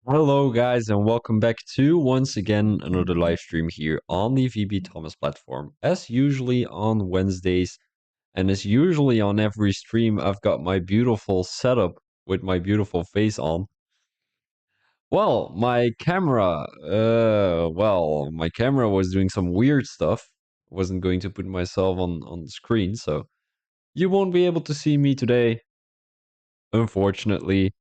Hello, guys, and welcome back to once again another live stream here on the VB Thomas platform. As usually on Wednesdays, and as usually on every stream, I've got my beautiful setup with my beautiful face on. Well, my camera was doing some weird stuff. Wasn't going to put myself on the screen, so you won't be able to see me today, unfortunately.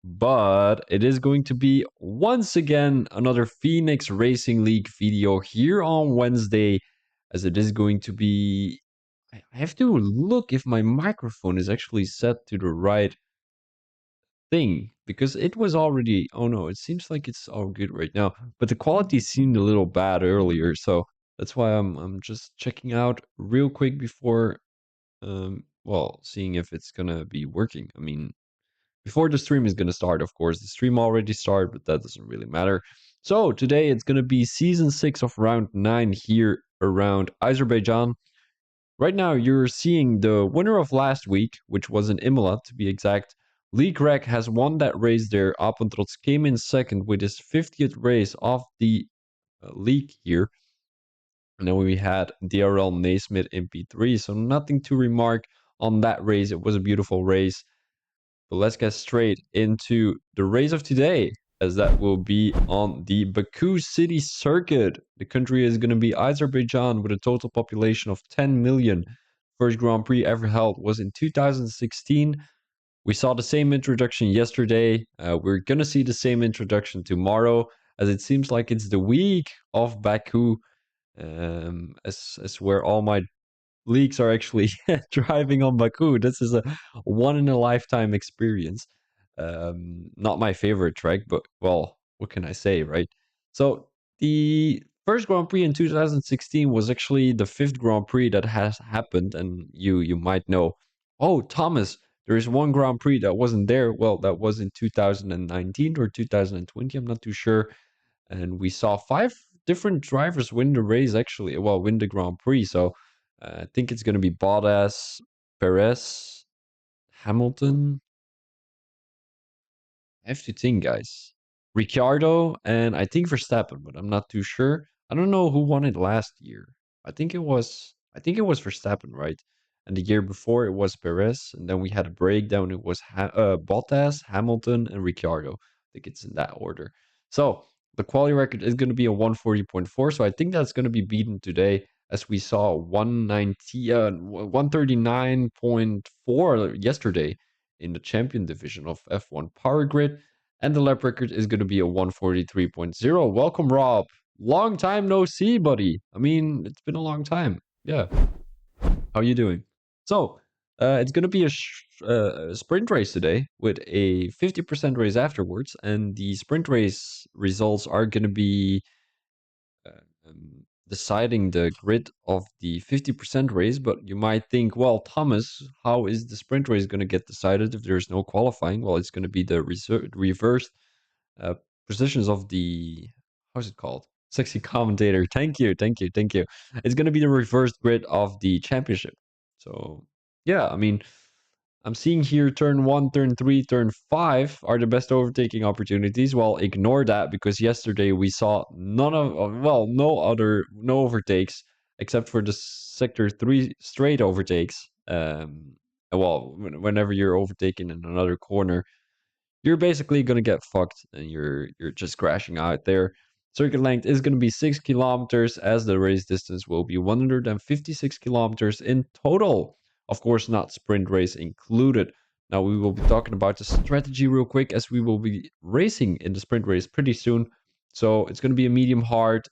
But it is going to be once again another Phoenix Racing League video here on Wednesday, as it is going to be. I have to look if my microphone is actually set to the right thing because it was already. Oh no, it seems like it's all good right now, but the quality seemed a little bad earlier, so that's why I'm just checking out real quick before seeing if it's gonna be working. I mean, before the stream is going to start, of course. The stream already started, but that doesn't really matter. So today it's going to be season 6 of round 9 here around Azerbaijan. Right now you're seeing the winner of last week, which was in Imola to be exact. Lee Gregg has won that race there. Apentrots came in second with his 50th race of the league here. And then we had DRL Naismith in P3, so nothing to remark on that race. It was a beautiful race. But let's get straight into the race of today, as that will be on the Baku city circuit. The country is going to be Azerbaijan with a total population of 10 million. First Grand Prix ever held was in 2016. We saw the same introduction yesterday. We're going to see the same introduction tomorrow, as it seems like it's the week of Baku, as where all my leaks are actually driving on Baku. This is a one in a lifetime experience. Not my favorite track, but well, what can I say, right? So the first Grand Prix in 2016 was actually the fifth Grand Prix that has happened, and you might know. Oh, Thomas, there is one Grand Prix that wasn't there. Well, that was in 2019 or 2020. I'm not too sure. And we saw five different drivers win the race, actually. Well, win the Grand Prix. So I think it's going to be Bottas, Perez, Hamilton. I have to think, guys. Ricciardo and I think Verstappen, but I'm not too sure. I don't know who won it last year. I think it was Verstappen, right? And the year before it was Perez, and then we had a breakdown. It was Bottas, Hamilton, and Ricciardo. I think it's in that order. So the quality record is going to be a 140.4. So I think that's going to be beaten today, as we saw 139.4 yesterday in the champion division of F1 Power Grid. And the lap record is going to be a 143.0. Welcome, Rob. Long time no see, buddy. I mean, it's been a long time. Yeah. How you doing? So, it's going to be a sprint race today with a 50% race afterwards. And the sprint race results are going to be uh, deciding the grid of the 50% race. But you might think, well, Thomas, how is the sprint race going to get decided if there's no qualifying? Well, it's going to be the reversed uh, positions of the, how's it called? Sexy commentator. Thank you, thank you, thank you. It's going to be the reversed grid of the championship. So, yeah, I mean, I'm seeing here turn 1, turn 3, turn 5 are the best overtaking opportunities. Well, ignore that because yesterday we saw no overtakes except for the sector 3 straight overtakes. Whenever you're overtaking in another corner, you're basically gonna get fucked and you're just crashing out there. Circuit length is gonna be 6 kilometers, as the race distance will be 156 kilometers in total. Of course, not sprint race included. Now we will be talking about the strategy real quick, as we will be racing in the sprint race pretty soon. So it's gonna be a medium hard,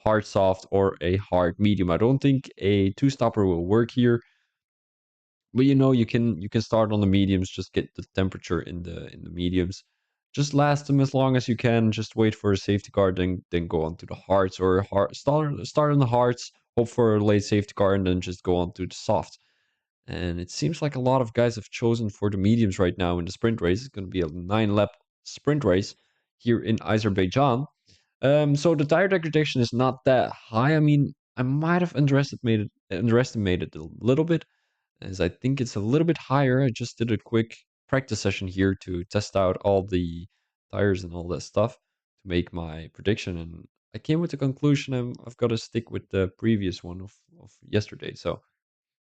hard soft, or a hard medium. I don't think a two stopper will work here, but you can start on the mediums, just get the temperature in the mediums, just last them as long as you can, just wait for a safety car, then go on to the hards, or start on the hards, hope for a late safety car, and then just go on to the soft. And it seems like a lot of guys have chosen for the mediums right now in the sprint race. It's going to be a 9 lap sprint race here in Azerbaijan. So the tire degradation is not that high. I mean, I might have underestimated a little bit, as I think it's a little bit higher. I just did a quick practice session here to test out all the tires and all that stuff to make my prediction. And I came with the conclusion I've got to stick with the previous one of yesterday. So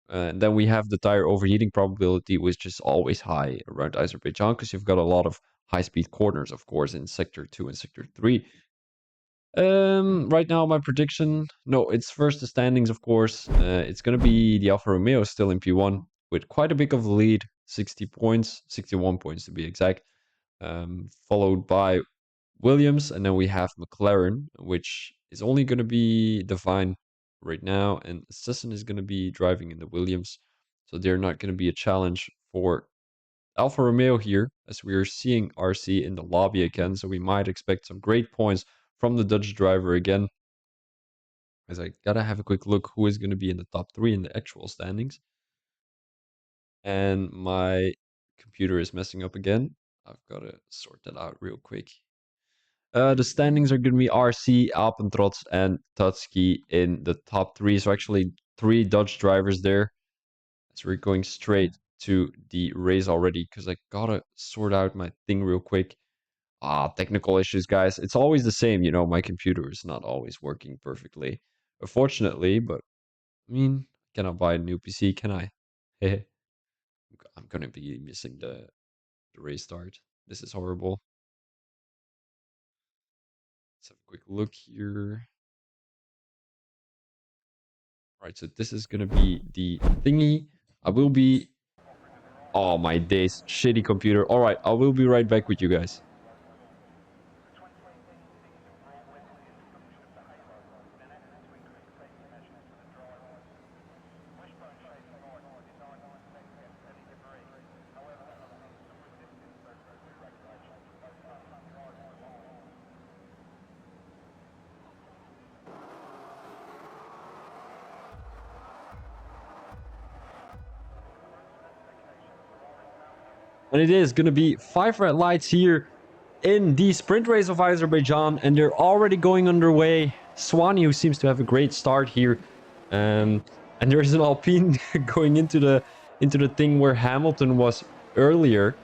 and then we have the tire overheating probability, which is always high around Azerbaijan because you've got a lot of high speed corners, of course, in sector 2 and sector 3. Right now, my prediction, no, it's first the standings, of course. It's going to be the Alfa Romeo still in P1 with quite a bit of a lead, 60 points, 61 points to be exact, followed by Williams, and then we have McLaren, which is only going to be Divine right now, and Sisson is going to be driving in the Williams, so they're not going to be a challenge for Alfa Romeo here, as we are seeing RC in the lobby again, so we might expect some great points from the Dutch driver again. As I gotta have a quick look who is going to be in the top 3 in the actual standings. And my computer is messing up again. I've got to sort that out real quick. The standings are going to be RC, Alpentrots, and Tutski in the top 3. So actually 3 Dutch drivers there. So we're going straight to the race already because I gotta sort out my thing real quick. Technical issues, guys. It's always the same, you know, my computer is not always working perfectly. Unfortunately, but I mean, cannot buy a new PC, can I? I'm gonna be missing the race start. This is horrible. Let's have a quick look here. Right, so this is gonna be the thingy. I will be... Oh, my days. Shitty computer. All right, I will be right back with you guys. And it is going to be 5 red lights here in the sprint race of Azerbaijan, and they're already going underway. Swanee, who seems to have a great start here, and there's an Alpine going into the thing where Hamilton was earlier,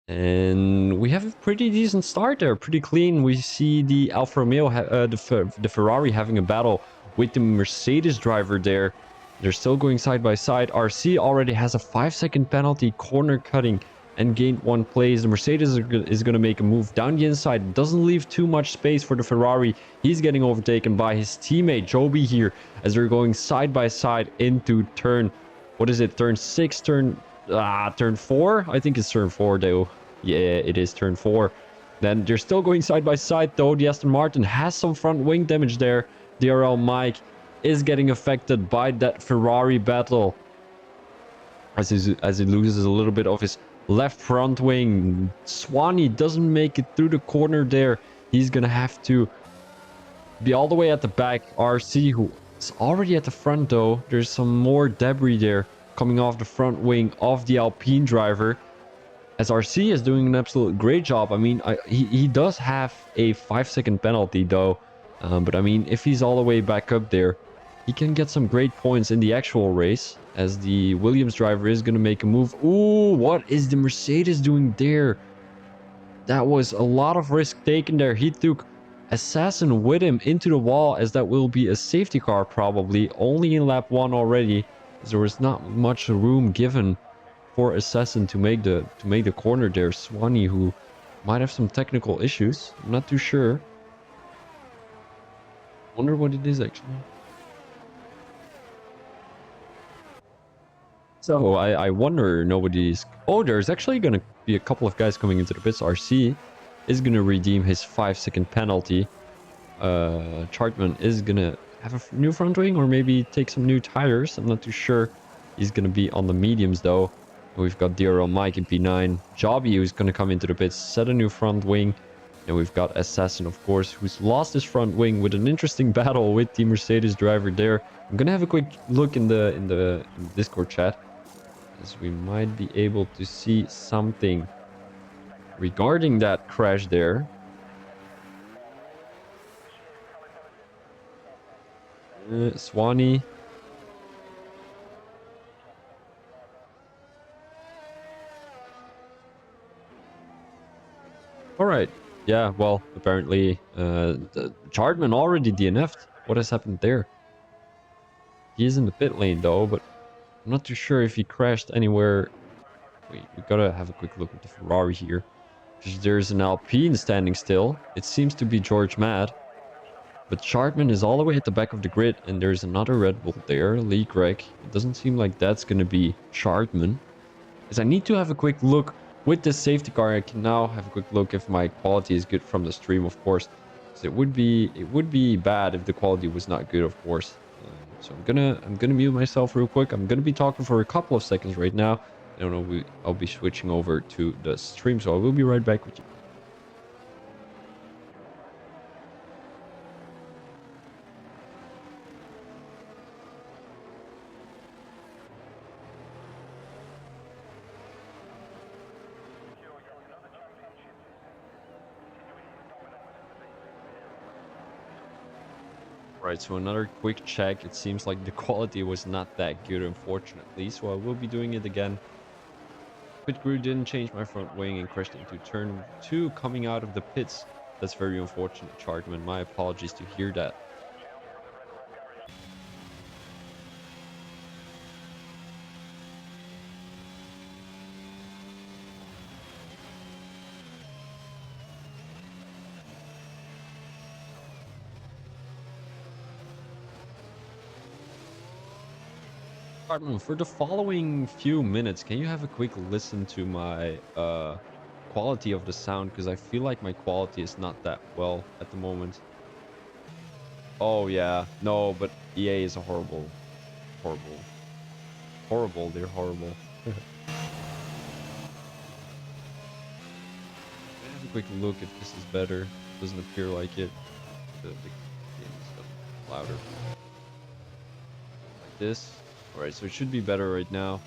and we have a pretty decent start there, pretty clean. We see the Alfa Romeo, the Ferrari having a battle with the Mercedes driver there. They're still going side by side. RC already has a 5-second penalty, corner cutting, and gained 1 place. The Mercedes is going to make a move down the inside. Doesn't leave too much space for the Ferrari. He's getting overtaken by his teammate Joby here as they're going side by side into turn, what is it, turn 6, turn 4? I think it's turn 4 though. Yeah, it is turn 4. Then they're still going side by side though. The Aston Martin has some front wing damage there. DRL Mike is getting affected by that Ferrari battle as he loses a little bit of his left front wing. Swanee doesn't make it through the corner there. He's gonna have to be all the way at the back. RC, who is already at the front though. There's some more debris there coming off the front wing of the Alpine driver, as RC is doing an absolute great job. I mean, he does have a 5-second penalty though, but I mean, if he's all the way back up there, he can get some great points in the actual race, as the Williams driver is going to make a move. Ooh, what is the Mercedes doing there? That was a lot of risk taken there. He took Assassin with him into the wall, as that will be a safety car probably, only in lap 1 already, as there was not much room given for Assassin to make the corner there. Swanee, who might have some technical issues. I'm not too sure. Wonder what it is actually. So I wonder nobody's... Oh, there's actually going to be a couple of guys coming into the pits. RC is going to redeem his 5-second penalty. Chartman is going to have a new front wing, or maybe take some new tires. I'm not too sure. He's going to be on the mediums though. We've got DRL Mike in P9. Jobby, who's going to come into the pits, set a new front wing. And we've got Assassin, of course, who's lost his front wing with an interesting battle with the Mercedes driver there. I'm going to have a quick look in the Discord chat, as we might be able to see something regarding that crash there. Swanee. All right. Yeah, well, apparently, Chardman already DNF'd. What has happened there? He is in the pit lane though, but I'm not too sure if he crashed anywhere. Wait, we gotta have a quick look at the Ferrari here. Because there's an Alpine standing still. It seems to be George Mad. But Chardman is all the way at the back of the grid, and there's another Red Bull there, Lee Greg. It doesn't seem like that's gonna be Chardman. Is I need to have a quick look with this safety car. I can now have a quick look if my quality is good from the stream, of course. So it would be bad if the quality was not good, of course. So I'm gonna mute myself real quick. I'm gonna be talking for a couple of seconds right now. I don't know. I'll be switching over to the stream, so I will be right back with you. Right, so another quick check. It seems like the quality was not that good, unfortunately. So I will be doing it again. Pit crew didn't change my front wing and crashed into turn 2 coming out of the pits. That's very unfortunate, Chartman. My apologies to hear that. Chartman, for the following few minutes, can you have a quick listen to my quality of the sound? Because I feel like my quality is not that well at the moment. Oh yeah, no, but EA is a horrible, horrible. They're horrible. Have a quick look if this is better. Doesn't appear like it. The game is louder. Like this. Alright, so it should be better right now.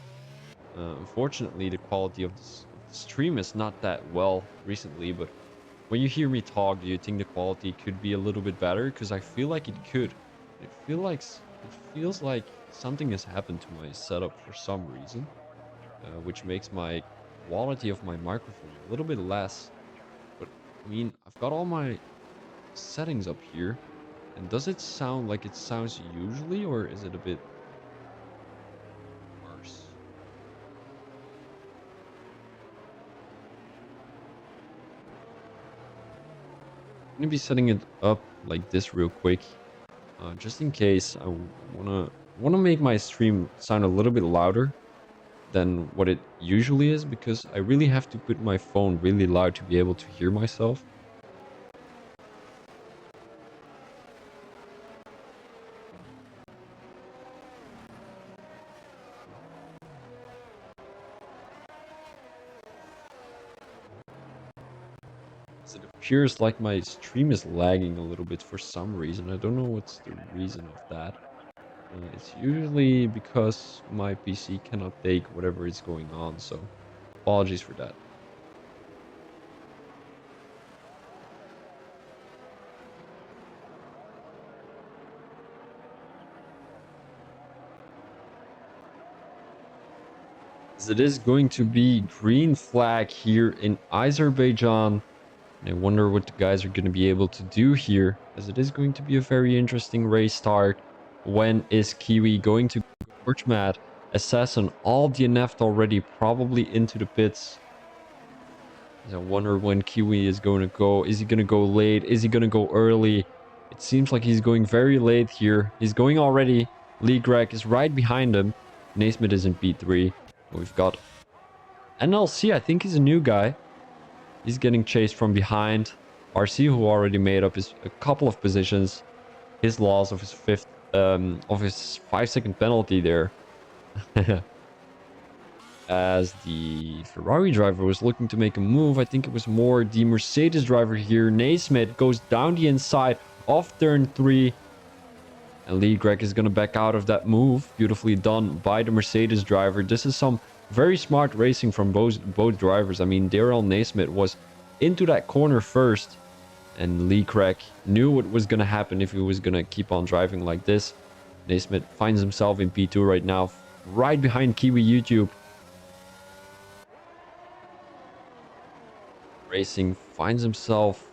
Unfortunately, the quality of the stream is not that well recently, but when you hear me talk, do you think the quality could be a little bit better? Because I feel like it could. It feels like something has happened to my setup for some reason, which makes my quality of my microphone a little bit less. But I mean, I've got all my settings up here, and does it sound like it sounds usually, or is it a bit worse? I'm gonna be setting it up like this real quick, just in case. I wanna make my stream sound a little bit louder than what it usually is, because I really have to put my phone really loud to be able to hear myself. It appears like my stream is lagging a little bit for some reason. I don't know what's the reason of that. It's usually because my PC cannot take whatever is going on, so apologies for that. As it is going to be green flag here in Azerbaijan. And I wonder what the guys are going to be able to do here, as it is going to be a very interesting race start. When is Kiwi going to George Mad? Assassin all DNF'd already, probably into the pits. I wonder when Kiwi is going to go. Is he going to go late? Is he going to go early? It seems like he's going very late here. He's going already. Lee Greg is right behind him. Naismith is in P3. We've got NLC. I think he's a new guy. He's getting chased from behind. RC, who already made up a couple of positions. His loss of his of his 5-second penalty there. As the Ferrari driver was looking to make a move. I think it was more the Mercedes driver here. Naismith goes down the inside of turn 3. And Lee Greg is going to back out of that move. Beautifully done by the Mercedes driver. This is some very smart racing from both drivers. I mean, Daryl Naismith was into that corner first. And Lee Greg knew what was going to happen if he was going to keep on driving like this. Naismith finds himself in P2 right now, right behind Kiwi YouTube. Racing finds himself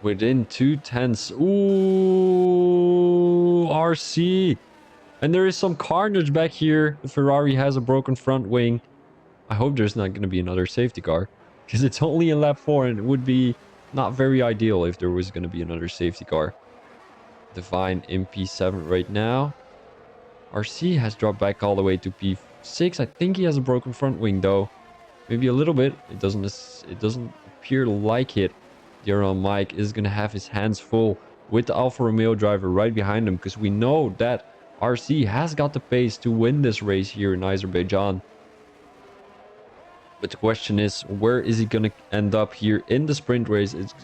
within 2/10. Ooh, RC. And there is some carnage back here. The Ferrari has a broken front wing. I hope there's not going to be another safety car, because it's only in lap 4 and it would be not very ideal if there was going to be another safety car. Divine in P7 right now. RC has dropped back all the way to P6. I think he has a broken front wing though. Maybe a little bit. It doesn't appear like it. Dear Mike is going to have his hands full with the Alfa Romeo driver right behind him, because we know that RC has got the pace to win this race here in Azerbaijan. But the question is, where is he going to end up here in the sprint race? It's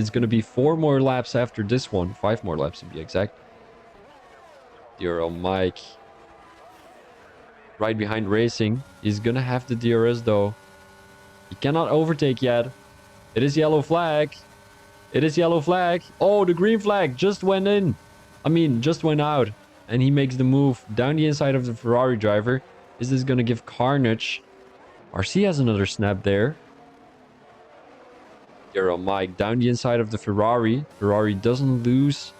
going to be 4 more laps after this one. 5 more laps to be exact. Dear Mike. Right behind Racing. He's going to have the DRS though. He cannot overtake yet. It is yellow flag. It is yellow flag. Oh, the green flag just went in. I mean, just went out. And he makes the move down the inside of the Ferrari driver. Is this going to give carnage? RC has another snap there. Dear Mike down the inside of the Ferrari. Ferrari doesn't lose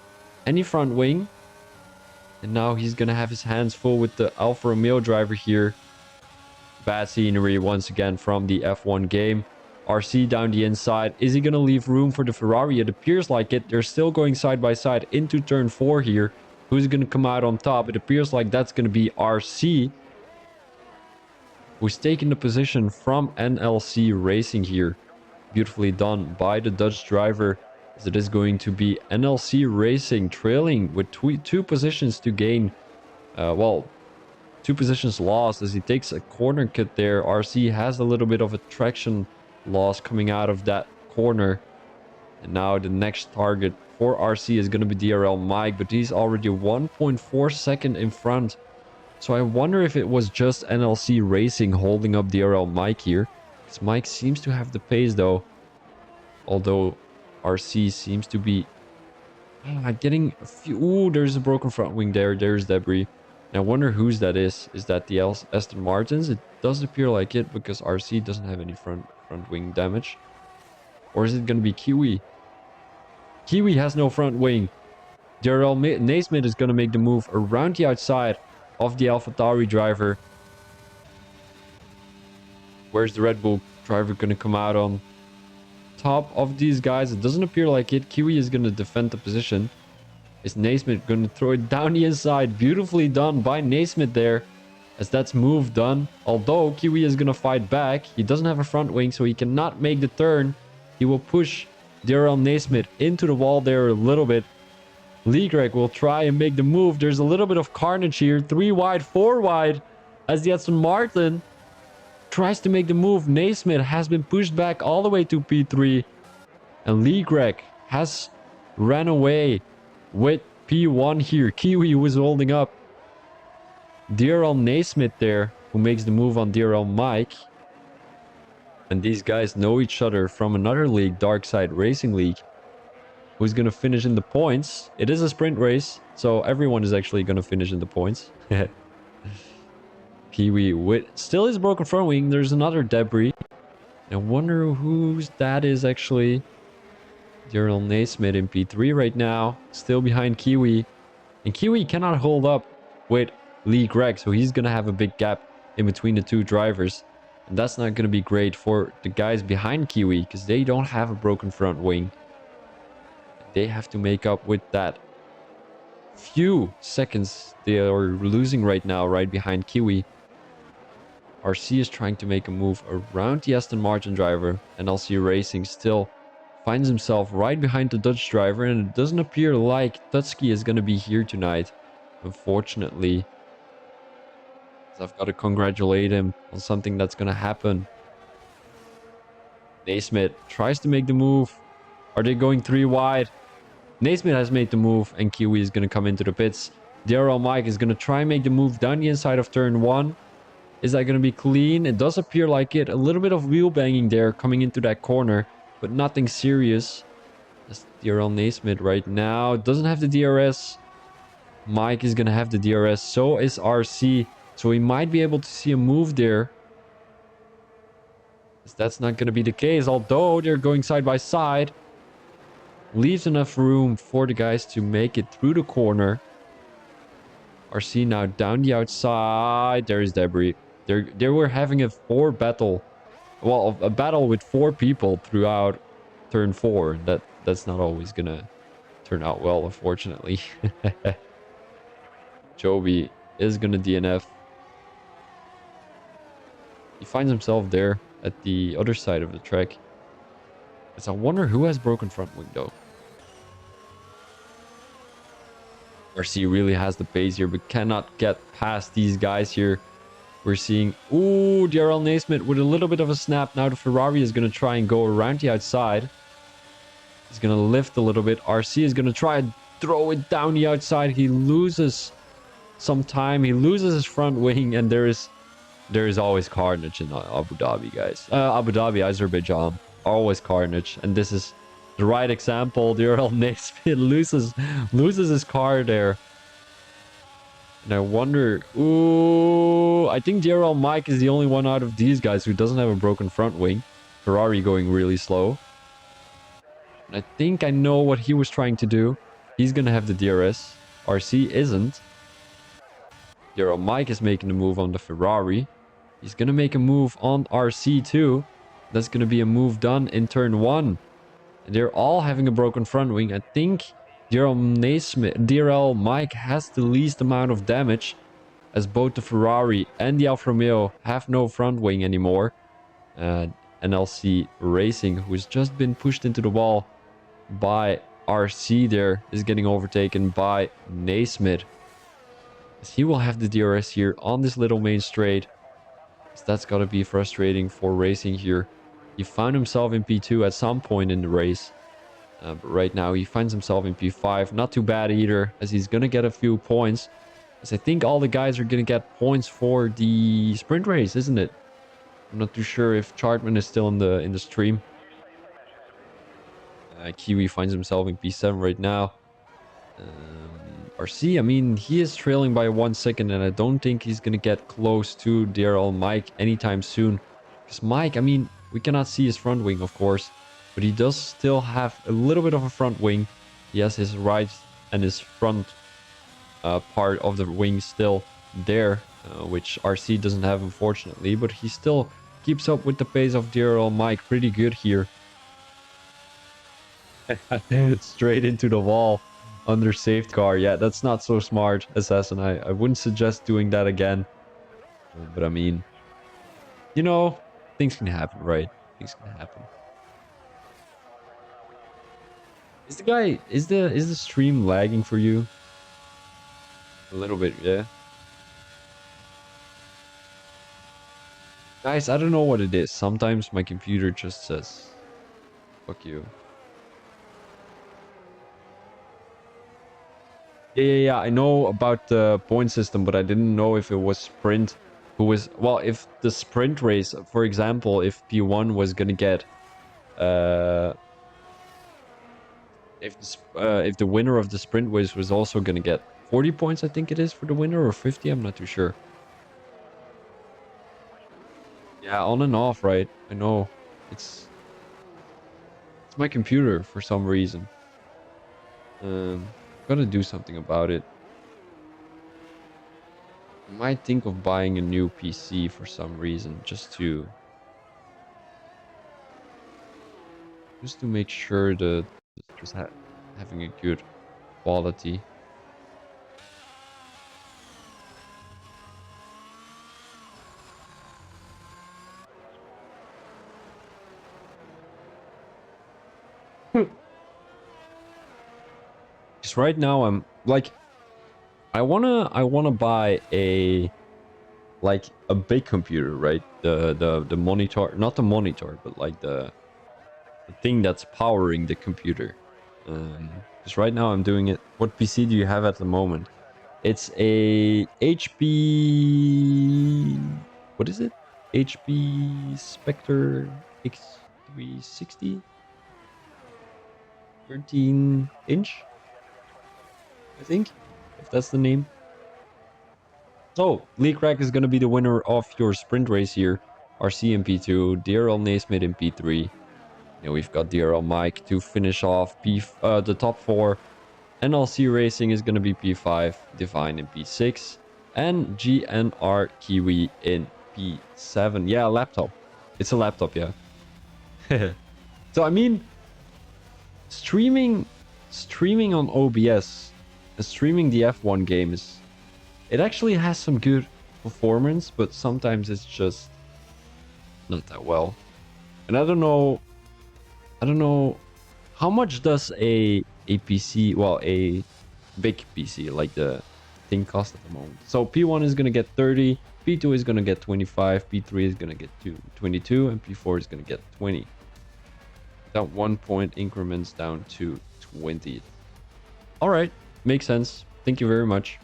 any front wing. And now he's going to have his hands full with the Alfa Romeo driver here. Bad scenery once again from the F1 game. RC down the inside. Is he going to leave room for the Ferrari? It appears like it. They're still going side by side into turn 4 here. Who's going to come out on top? It appears like that's going to be RC, who's taking the position from NLC Racing here. Beautifully done by the Dutch driver, as it is going to be NLC Racing trailing with 2 positions to gain. 2 positions lost as he takes a corner cut there. RC has a little bit of a traction loss coming out of that corner. And now the next target for RC is going to be DRL Mike, but he's already 1.4 seconds in front. So I wonder if it was just NLC Racing holding up DRL Mike here. Because Mike seems to have the pace though. Although RC seems to be getting a few... Ooh, there's a broken front wing there. There's debris. And I wonder whose that is. Is that the Aston Martins? It does appear like it, because RC doesn't have any front wing damage. Or is it going to be Kiwi? Kiwi has no front wing. Darrell Naismith is going to make the move around the outside of the AlphaTauri driver. Where's the Red Bull driver going to come out on top of these guys? It doesn't appear like it. Kiwi is going to defend the position. Is Naismith going to throw it down the inside? Beautifully done by Naismith there, as that's move done. Although Kiwi is going to fight back. He doesn't have a front wing, so he cannot make the turn. He will push Darrell Naismith into the wall there a little bit. Lee Greg will try and make the move. There's a little bit of carnage here. 3 wide, 4 wide, as the Aston Martin tries to make the move. Naismith has been pushed back all the way to P3. And Lee Greg has ran away with P1 here. Kiwi was holding up DRL Naismith there, who makes the move on DRL Mike. And these guys know each other from another league, Darkside Racing League. Who's going to finish in the points? It is a sprint race, so everyone is actually going to finish in the points. Kiwi with still his broken front wing. There's another debris. I wonder whose that is actually. Daryl Naismith in P3 right now. Still behind Kiwi. And Kiwi cannot hold up with Lee Greg, so he's going to have a big gap in between the 2 drivers. And that's not going to be great for the guys behind Kiwi, because they don't have a broken front wing. They have to make up with that few seconds they are losing right now, right behind Kiwi. RC is trying to make a move around the Aston Martin driver. NLC Racing still finds himself right behind the Dutch driver, and it doesn't appear like Tutski is going to be here tonight, unfortunately. So I've got to congratulate him on something that's going to happen. Naismith tries to make the move. Are they going 3 wide? Naismith has made the move, and Kiwi is going to come into the pits. DRL Mike is going to try and make the move down the inside of turn 1. Is that going to be clean? It does appear like it. A little bit of wheel banging there coming into that corner, but nothing serious. That's DRL Naismith right now. Doesn't have the DRS. Mike is going to have the DRS. So is RC. So we might be able to see a move there. That's not going to be the case, although they're going side by side. Leaves enough room for the guys to make it through the corner. RC now down the outside. There is debris. They were having a battle. Well, a battle with 4 people throughout turn 4. That's not always gonna turn out well, unfortunately. Joby is gonna DNF. He finds himself there at the other side of the track. As I wonder who has broken front wing though. RC really has the pace here, but cannot get past these guys here. We're seeing, ooh, DRL Naismith with a little bit of a snap. Now the Ferrari is going to try and go around the outside. He's going to lift a little bit. RC is going to try and throw it down the outside. He loses some time. He loses his front wing, and there is always carnage in Abu Dhabi, guys. Abu Dhabi, Azerbaijan, always carnage, and this is the right example. DRL Naismith loses his car there. And I wonder... Ooh, I think DRL Mike is the only one out of these guys who doesn't have a broken front wing. Ferrari going really slow. And I think I know what he was trying to do. He's going to have the DRS. RC isn't. DRL Mike is making the move on the Ferrari. He's going to make a move on RC too. That's going to be a move done in turn 1. And they're all having a broken front wing. I think... DRL Mike has the least amount of damage, as both the Ferrari and the Alfa Romeo have no front wing anymore. NLC Racing, who's just been pushed into the wall by RC there, is getting overtaken by Naismith. As he will have the DRS here on this little main straight. So that's got to be frustrating for Racing here. He found himself in P2 at some point in the race. But right now he finds himself in P5. Not too bad either, as he's going to get a few points. As I think all the guys are going to get points for the sprint race, isn't it? I'm not too sure if Chartman is still in the stream. Kiwi finds himself in P7 right now. RC, I mean, he is trailing by 1 second, and I don't think he's going to get close to DRL Mike anytime soon. Because Mike, I mean, we cannot see his front wing, of course. But he does still have a little bit of a front wing. He has his right and his front part of the wing still there, which RC doesn't have, unfortunately. But he still keeps up with the pace of DRL Mike pretty good here. Straight into the wall under safety car. Yeah, that's not so smart, Assassin. I wouldn't suggest doing that again. But I mean, you know, things can happen, right? Things can happen. Is the stream lagging for you? A little bit, yeah. Guys, I don't know what it is. Sometimes my computer just says, fuck you. Yeah, I know about the point system, but I didn't know if it was sprint who was... Well, if the sprint race, for example, if P1 was gonna get... if the winner of the sprint race was also gonna get 40 points, I think it is, for the winner, or 50, I'm not too sure. Yeah, on and off, right? I know. It's my computer for some reason. Gotta do something about it. I might think of buying a new PC for some reason, just to make sure that it's having a good quality. Because right now I'm like, I wanna buy a big computer, right? The monitor, not the monitor, but like the thing that's powering the computer. Because right now I'm doing it. What PC do you have at the moment? It's a HP. What is it? HP Spectre X360, 13-inch, I think, if that's the name. So, Leakrack is going to be the winner of your sprint race here. RC in P2, DRL Naismith in P3. And we've got DRL Mike to finish off the top 4. NLC Racing is going to be P5, Divine in P6, and GNR Kiwi in P7. Yeah, laptop. It's a laptop, yeah. So I mean, streaming on OBS and streaming the F1 games, it actually has some good performance, but sometimes it's just not that well. And I don't know how much does a PC, well, a big PC like the thing cost at the moment. So P1 is going to get 30, P2 is going to get 25, P3 is going to get 22, and P4 is going to get 20. That 1 point increments down to 20. All right, makes sense. Thank you very much.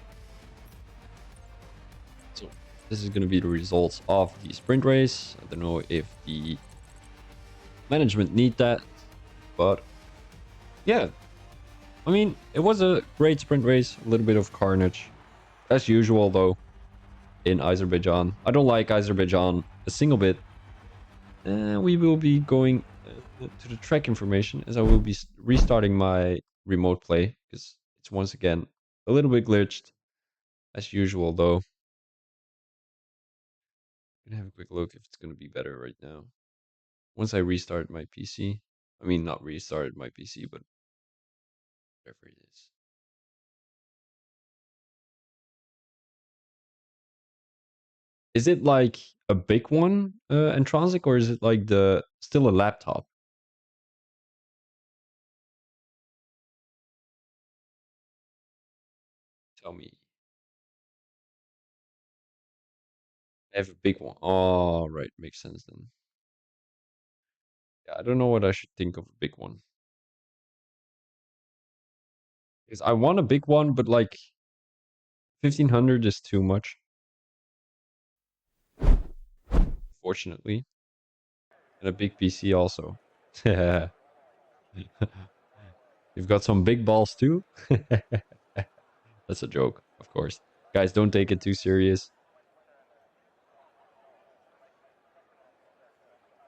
So this is going to be the results of the sprint race. I don't know if the management need that, but yeah. I mean, it was a great sprint race, a little bit of carnage. As usual, though, in Azerbaijan. I don't like Azerbaijan a single bit. We will be going to the track information as I will be restarting my remote play because it's once again a little bit glitched. As usual, though. I'm gonna have a quick look if it's gonna be better right now. Once I restart my PC. I mean, not restarted my PC, but whatever it is. Is it like a big one, Intrinsic, or is it like the still a laptop? Tell me. I have a big one. Oh, right, makes sense then. Yeah, I don't know what I should think of a big one. Because I want a big one, but like 1500 is too much. Fortunately. And a big PC also. You've got some big balls too? That's a joke, of course. Guys, don't take it too serious.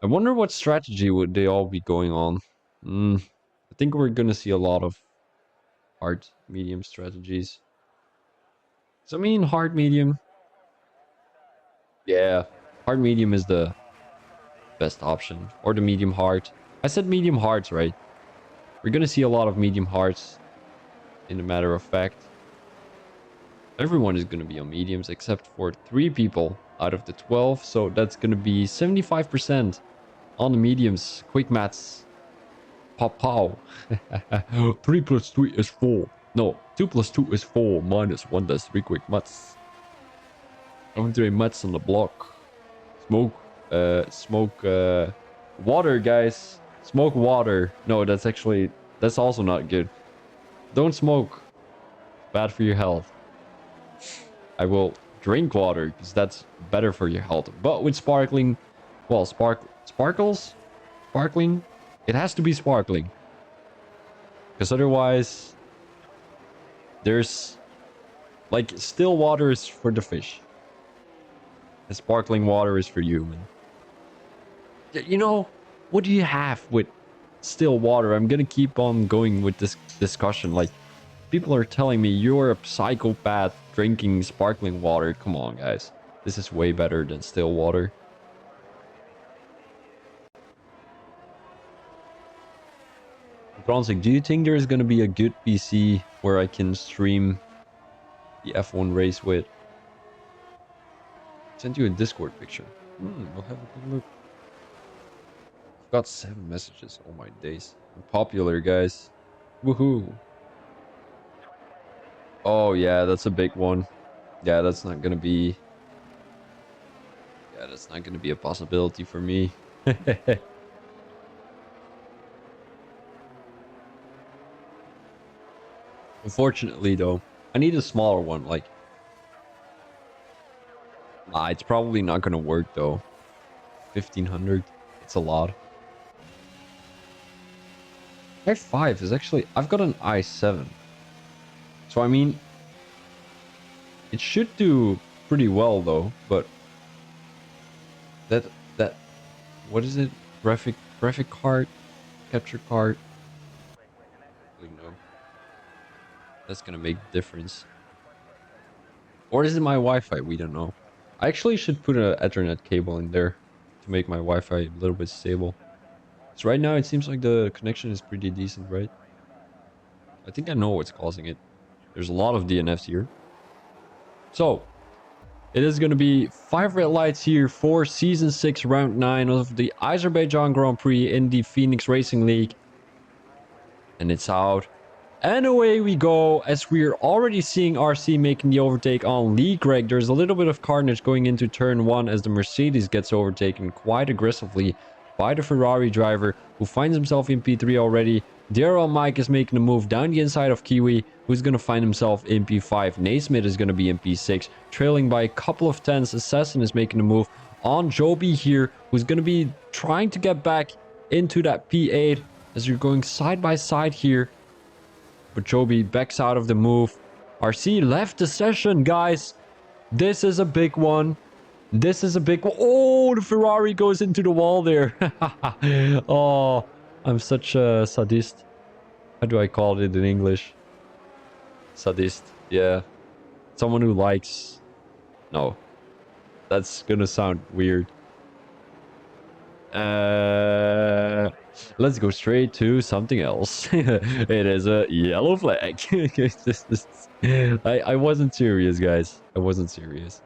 I wonder what strategy would they all be going on. I think we're gonna see a lot of hard, medium strategies. So I mean, hard, medium. Yeah, hard, medium is the best option. Or the medium hard. I said medium hards, right? We're gonna see a lot of medium hards, in a matter of fact. Everyone is gonna be on mediums except for 3 people out of the 12. So that's gonna be 75% on the mediums. Quick maths. Pow pow. 3 plus 3 is 4. No, 2 plus 2 is 4. Minus 1 does 3 quick maths. I'm doing maths on the block. Smoke water, guys. Smoke water. No, that's also not good. Don't smoke. Bad for your health. I will drink water because that's better for your health. But with sparkling, well, sparkling, it has to be sparkling. Because otherwise, there's like still water is for the fish. And sparkling water is for human. You know, what do you have with still water? I'm gonna keep on going with this discussion. Like, people are telling me you're a psychopath drinking sparkling water. Come on, guys. This is way better than still water. Bronzing, do you think there's gonna be a good PC where I can stream the F1 race with? Send you a Discord picture. We'll have a good look. I've got 7 messages. Oh my days. I'm popular, guys. Woohoo. Oh yeah, that's a big one. Yeah, that's not gonna be... Yeah, that's not gonna be a possibility for me. Unfortunately, though, I need a smaller one. Like, nah, it's probably not gonna work, though. 1500. It's a lot. i5 is actually... I've got an i7. So, I mean... It should do pretty well, though. But... That what is it? Graphic card, capture card. I don't know. That's gonna make the difference. Or is it my Wi-Fi? We don't know. I actually should put an Ethernet cable in there to make my Wi-Fi a little bit stable. So right now it seems like the connection is pretty decent, right? I think I know what's causing it. There's a lot of DNFs here. So it is going to be 5 red lights here for Season 6, Round 9 of the Azerbaijan Grand Prix in the Phoenix Racing League. And it's out. And away we go, as we're already seeing RC making the overtake on Lee Greg. There's a little bit of carnage going into turn 1 as the Mercedes gets overtaken quite aggressively by the Ferrari driver, who finds himself in P3 already. Daryl Mike is making a move down the inside of Kiwi, who's going to find himself in P5. Naismith is going to be in P6, trailing by a couple of tenths. Assassin is making a move on Joby here, who's going to be trying to get back into that P8 as you're going side by side here. But Joby backs out of the move. RC left the session, guys. This is a big one. This is a big one. Oh, the Ferrari goes into the wall there. Oh, I'm such a sadist. How do I call it in English? Sadist. Yeah. Someone who likes... No. That's gonna sound weird. Let's go straight to something else. It is a yellow flag. I wasn't serious, guys. I wasn't serious.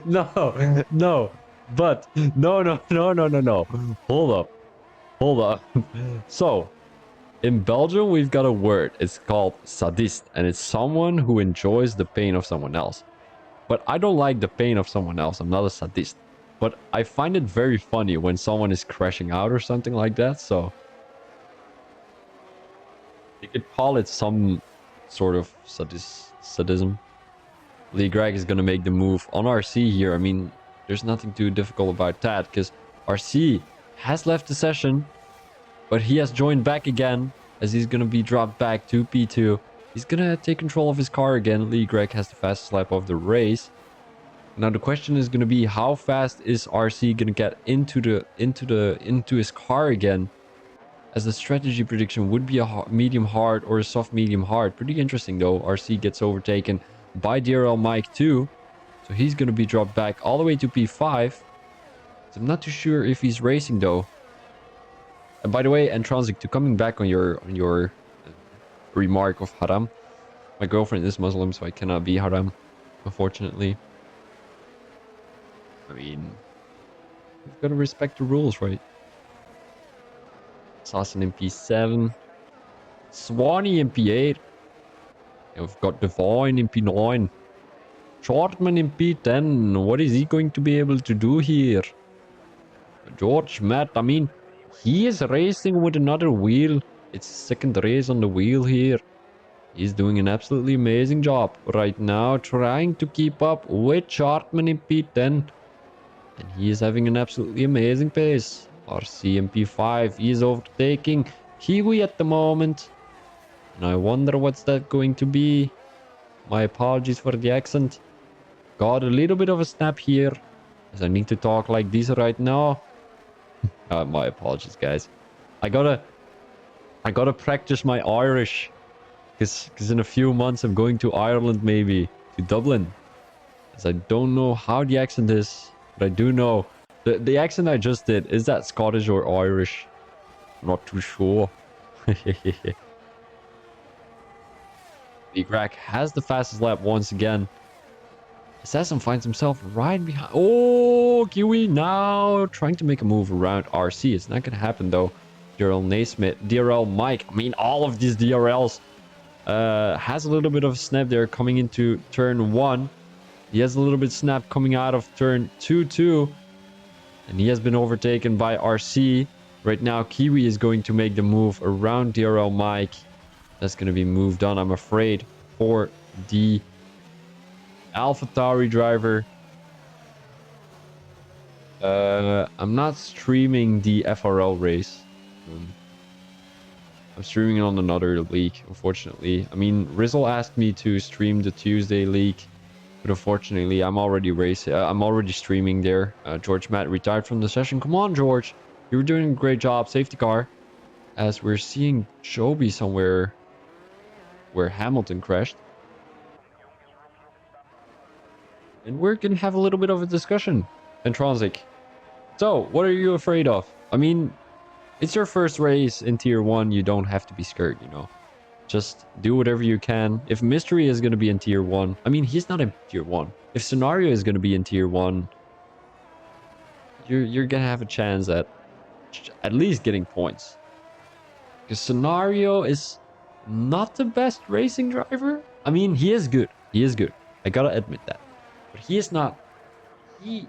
No, no, but no. Hold up. So, in Belgium, we've got a word. It's called sadist, and it's someone who enjoys the pain of someone else. But I don't like the pain of someone else. I'm not a sadist. But I find it very funny when someone is crashing out or something like that. So you could call it some sort of sadism. Lee Greg is going to make the move on RC here. I mean, there's nothing too difficult about that because RC has left the session, but he has joined back again as he's going to be dropped back to P2. He's going to take control of his car again. Lee Greg has the fastest lap of the race. Now the question is going to be, how fast is RC going to get into his car again? As the strategy prediction would be a medium hard or a soft medium hard. Pretty interesting though. RC gets overtaken by DRL Mike too. So he's going to be dropped back all the way to P5. So I'm not too sure if he's racing though. And by the way, Antransic, to coming back on your remark of haram. My girlfriend is Muslim, so I cannot be haram, unfortunately. I mean, you've got to respect the rules, right? Assassin in P7. Swanee in P8. And we've got Divine in P9. Shortman in P10. What is he going to be able to do here? George Matt, I mean, he is racing with another wheel. It's his second race on the wheel here. He's doing an absolutely amazing job right now, trying to keep up with Shortman in P10. And he is having an absolutely amazing pace. RC in P5, he is overtaking Kiwi at the moment. And I wonder what's that going to be. My apologies for the accent. Got a little bit of a snap here, as I need to talk like this right now. My apologies, guys. I gotta practice my Irish. Because in a few months I'm going to Ireland, maybe. To Dublin. As I don't know how the accent is. But I do know. The accent I just did, is that Scottish or Irish? I'm not too sure. Greg has the fastest lap once again. Assassin finds himself right behind. Oh, Kiwi now trying to make a move around RC. It's not going to happen though. DRL Naismith, DRL Mike. I mean, all of these DRLs has a little bit of a snap there coming into turn 1. He has a little bit snap coming out of turn 2 too. And he has been overtaken by RC. Right now, Kiwi is going to make the move around DRL Mike. That's going to be moved on, I'm afraid, for the AlphaTauri driver. I'm not streaming the FRL race. I'm streaming on another league, unfortunately. I mean, Rizzle asked me to stream the Tuesday league, but unfortunately, I'm already racing. I'm already streaming there. George Matt retired from the session. Come on, George. You were doing a great job. Safety car. As we're seeing Joby somewhere where Hamilton crashed. And we're going to have a little bit of a discussion. And Transic. So, what are you afraid of? I mean, it's your first race in Tier 1. You don't have to be scared, you know. Just do whatever you can. If Mystery is going to be in Tier 1, I mean, he's not in Tier 1. If Scenario is going to be in Tier 1, you're going to have a chance at least getting points. Because Scenario is not the best racing driver. I mean, he is good. He is good. I gotta admit that. But he is not. He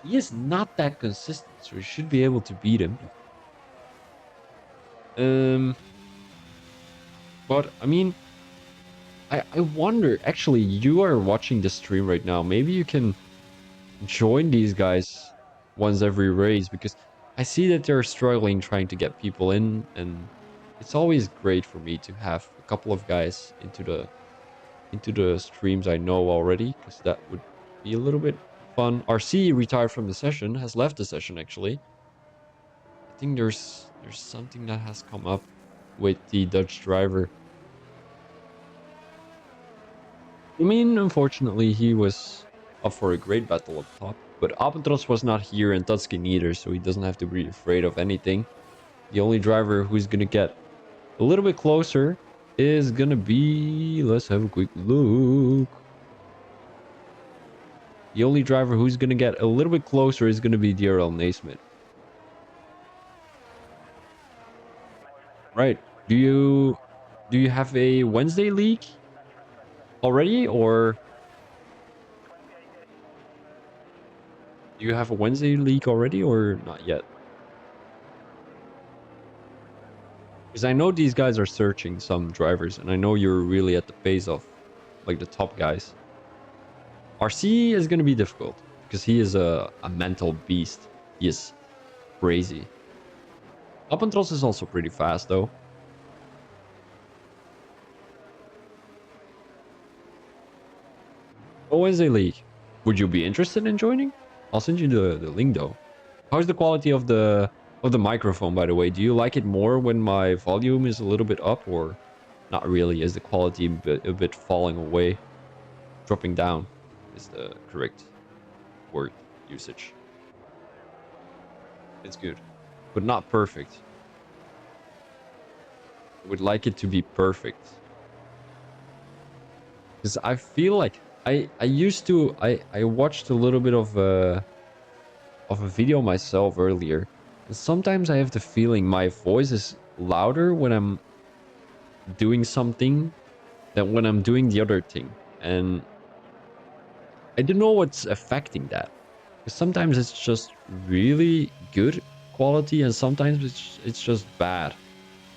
he is not that consistent. So you should be able to beat him. Um, but I mean, I wonder. Actually, you are watching the stream right now. Maybe you can join these guys once every race because I see that they're struggling trying to get people in, and it's always great for me to have a couple of guys into the streams I know already because that would be a little bit fun. RC retired from the session, has left the session actually. I think there's something that has come up with the Dutch driver. I mean, unfortunately, he was up for a great battle up top. But Apentros was not here and Tutski neither, so he doesn't have to be afraid of anything. The only driver who's going to get a little bit closer is going to be... Let's have a quick look. The only driver who's going to get a little bit closer is going to be DRL Naismith. Right. Do you have a Wednesday league already, or do you have a Wednesday league already, or not yet? Because I know these guys are searching some drivers, and I know you're really at the pace of like the top guys. RC is going to be difficult because he is a mental beast. He is crazy. Apentros is also pretty fast though. Oh, Wednesday league. Would you be interested in joining? I'll send you the link though. How's the quality of the microphone, by the way? Do you like it more when my volume is a little bit up, or not really? Is the quality a bit falling away? Dropping down is the correct word usage. It's good, but not perfect. I would like it to be perfect. Because I feel like I used to I watched a little bit of a video myself earlier, and sometimes I have the feeling my voice is louder when I'm doing something than when I'm doing the other thing. And I don't know what's affecting that. Because sometimes it's just really good quality and sometimes it's just bad.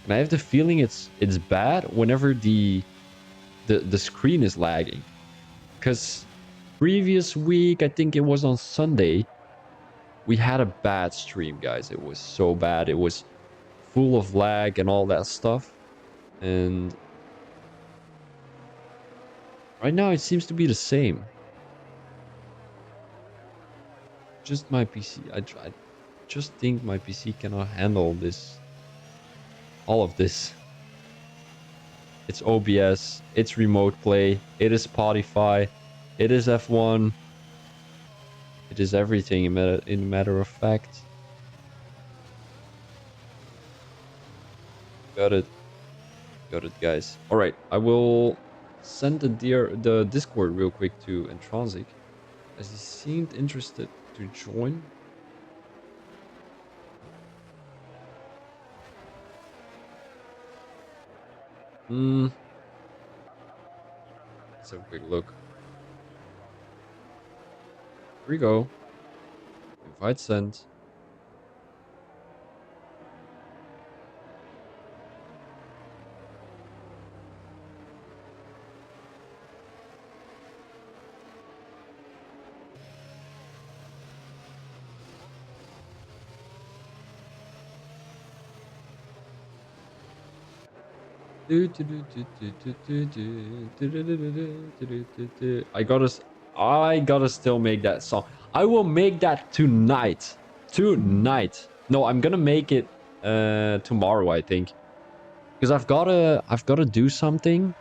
And I have the feeling it's bad whenever the screen is lagging. Because previous week, I think it was on Sunday, we had a bad stream, guys. It was so bad. It was full of lag and all that stuff. And right now it seems to be the same. Just my PC. I just think my PC cannot handle this. All of this. It's OBS. It's remote play. It is Spotify. It is F1. It is everything in matter of fact. Got it. Got it, guys. All right. I will send the Discord real quick to Intronsic, as he seemed interested to join. Hmm. Let's have a quick look. Here we go. Invite sent. I gotta still make that song. I will make that tonight. Tonight. No, I'm gonna make it tomorrow, I think. Because I've gotta do something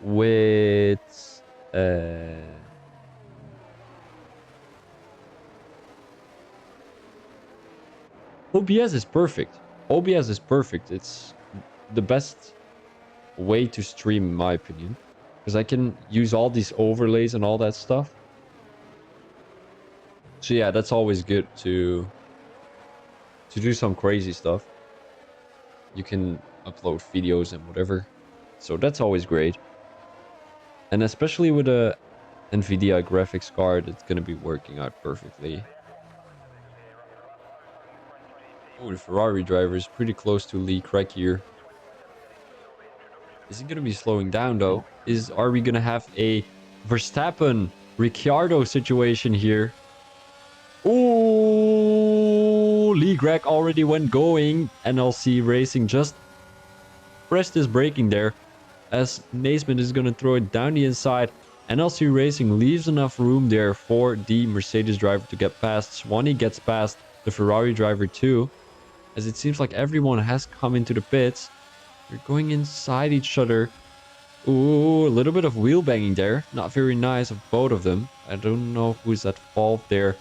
with uh OBS is perfect. OBS is perfect. It's the best way to stream, in my opinion, because I can use all these overlays and all that stuff. So yeah, that's always good to do some crazy stuff. You can upload videos and whatever. So that's always great. And especially with a NVIDIA graphics card, it's gonna be working out perfectly. Oh, the Ferrari driver is pretty close to Lee Craig here. Is he gonna be slowing down though? Are we gonna have a Verstappen Ricciardo situation here? Oh, Lee Greg already went going. NLC Racing just pressed his braking there as Naismith is gonna throw it down the inside. NLC Racing leaves enough room there for the Mercedes driver to get past. Swanee gets past the Ferrari driver too, as it seems like everyone has come into the pits. They're going inside each other. Ooh, a little bit of wheel banging there. Not very nice of both of them. I don't know who's at fault there,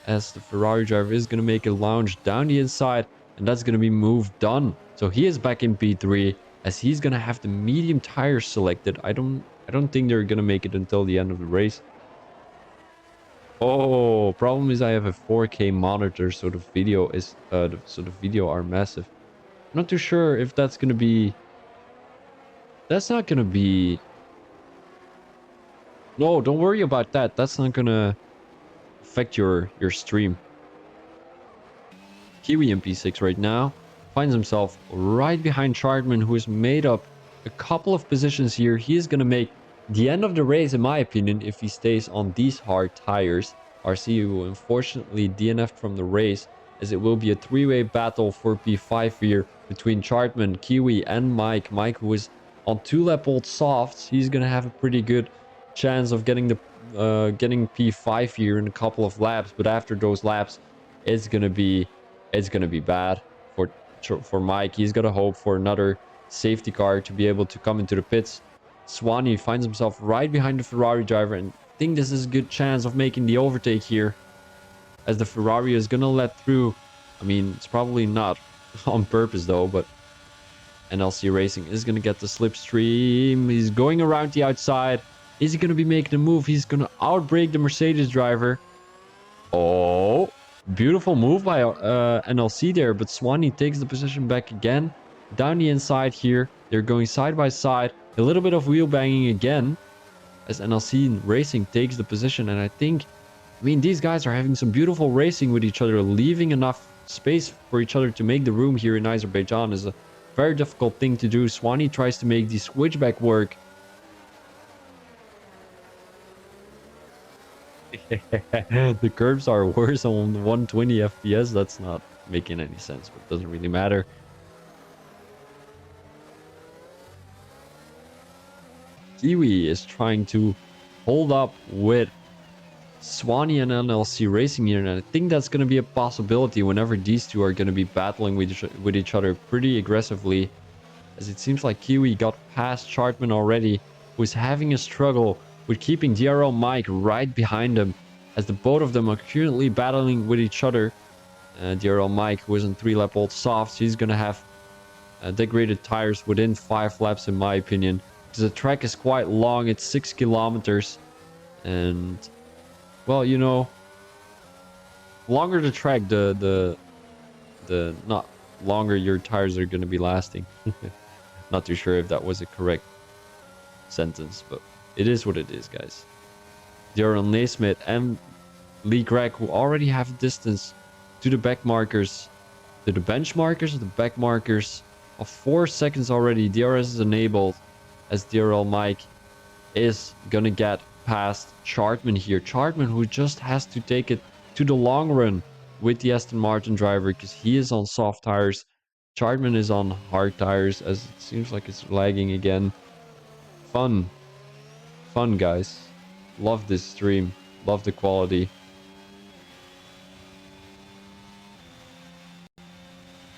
as the Ferrari driver is going to make a lounge down the inside, and that's going to be move done. So he is back in P3, as he's going to have the medium tires selected. I don't think they're going to make it until the end of the race. Oh, problem is I have a 4K monitor, so the video is the video are massive. I'm not too sure if that's going to be. That's not going to be. No, don't worry about that. That's not going to affect your stream. Kiwi in P6 right now finds himself right behind Chartman, who has made up a couple of positions here. He is going to make the end of the race, in my opinion, if he stays on these hard tires. RC will unfortunately DNF'd from the race, as it will be a three-way battle for P5 here between Chartman, Kiwi, and Mike. Mike, who is on 2-lap-old softs, he's going to have a pretty good chance of getting P5 here in a couple of laps. But after those laps, it's gonna be bad for Mike. He's gonna hope for another safety car to be able to come into the pits. Swanee finds himself right behind the Ferrari driver, and I think this is a good chance of making the overtake here, as the Ferrari is gonna let through. I mean, it's probably not on purpose though, but NLC Racing is gonna get the slipstream. He's going around the outside. Is he gonna be making a move? He's gonna outbrake the Mercedes driver. Oh, beautiful move by NLC there, but Swanee takes the position back again. Down the inside here, they're going side by side. A little bit of wheel banging again, as NLC Racing takes the position. And I mean, these guys are having some beautiful racing with each other, leaving enough space for each other to make the room here in Azerbaijan is a very difficult thing to do. Swanee tries to make the switchback work. The curves are worse on 120 FPS. That's not making any sense, but it doesn't really matter. Kiwi is trying to hold up with Swanee and NLC Racing here, and I think that's going to be a possibility whenever these two are going to be battling with each other pretty aggressively, as it seems like Kiwi got past Chartman already, who's having a struggle with keeping DRL Mike right behind him, as the both of them are currently battling with each other. DRL Mike, who is on 3-lap-old softs, he's going to have degraded tires within 5 laps, in my opinion, because the track is quite long. It's 6 kilometers, and well, you know, longer the track, the not longer your tires are going to be lasting. Not too sure if that was a correct sentence, but it is what it is, guys. Daryl Naismith and Lee Gregg, who already have distance to the back markers, to the bench markers, the back markers of 4 seconds already. DRS is enabled, as DRL Mike is gonna get past Chartman here. Chartman, who just has to take it to the long run with the Aston Martin driver, because he is on soft tires. Chardman is on hard tires as it seems like it's lagging again. Fun. Fun, guys. Love this stream. Love the quality.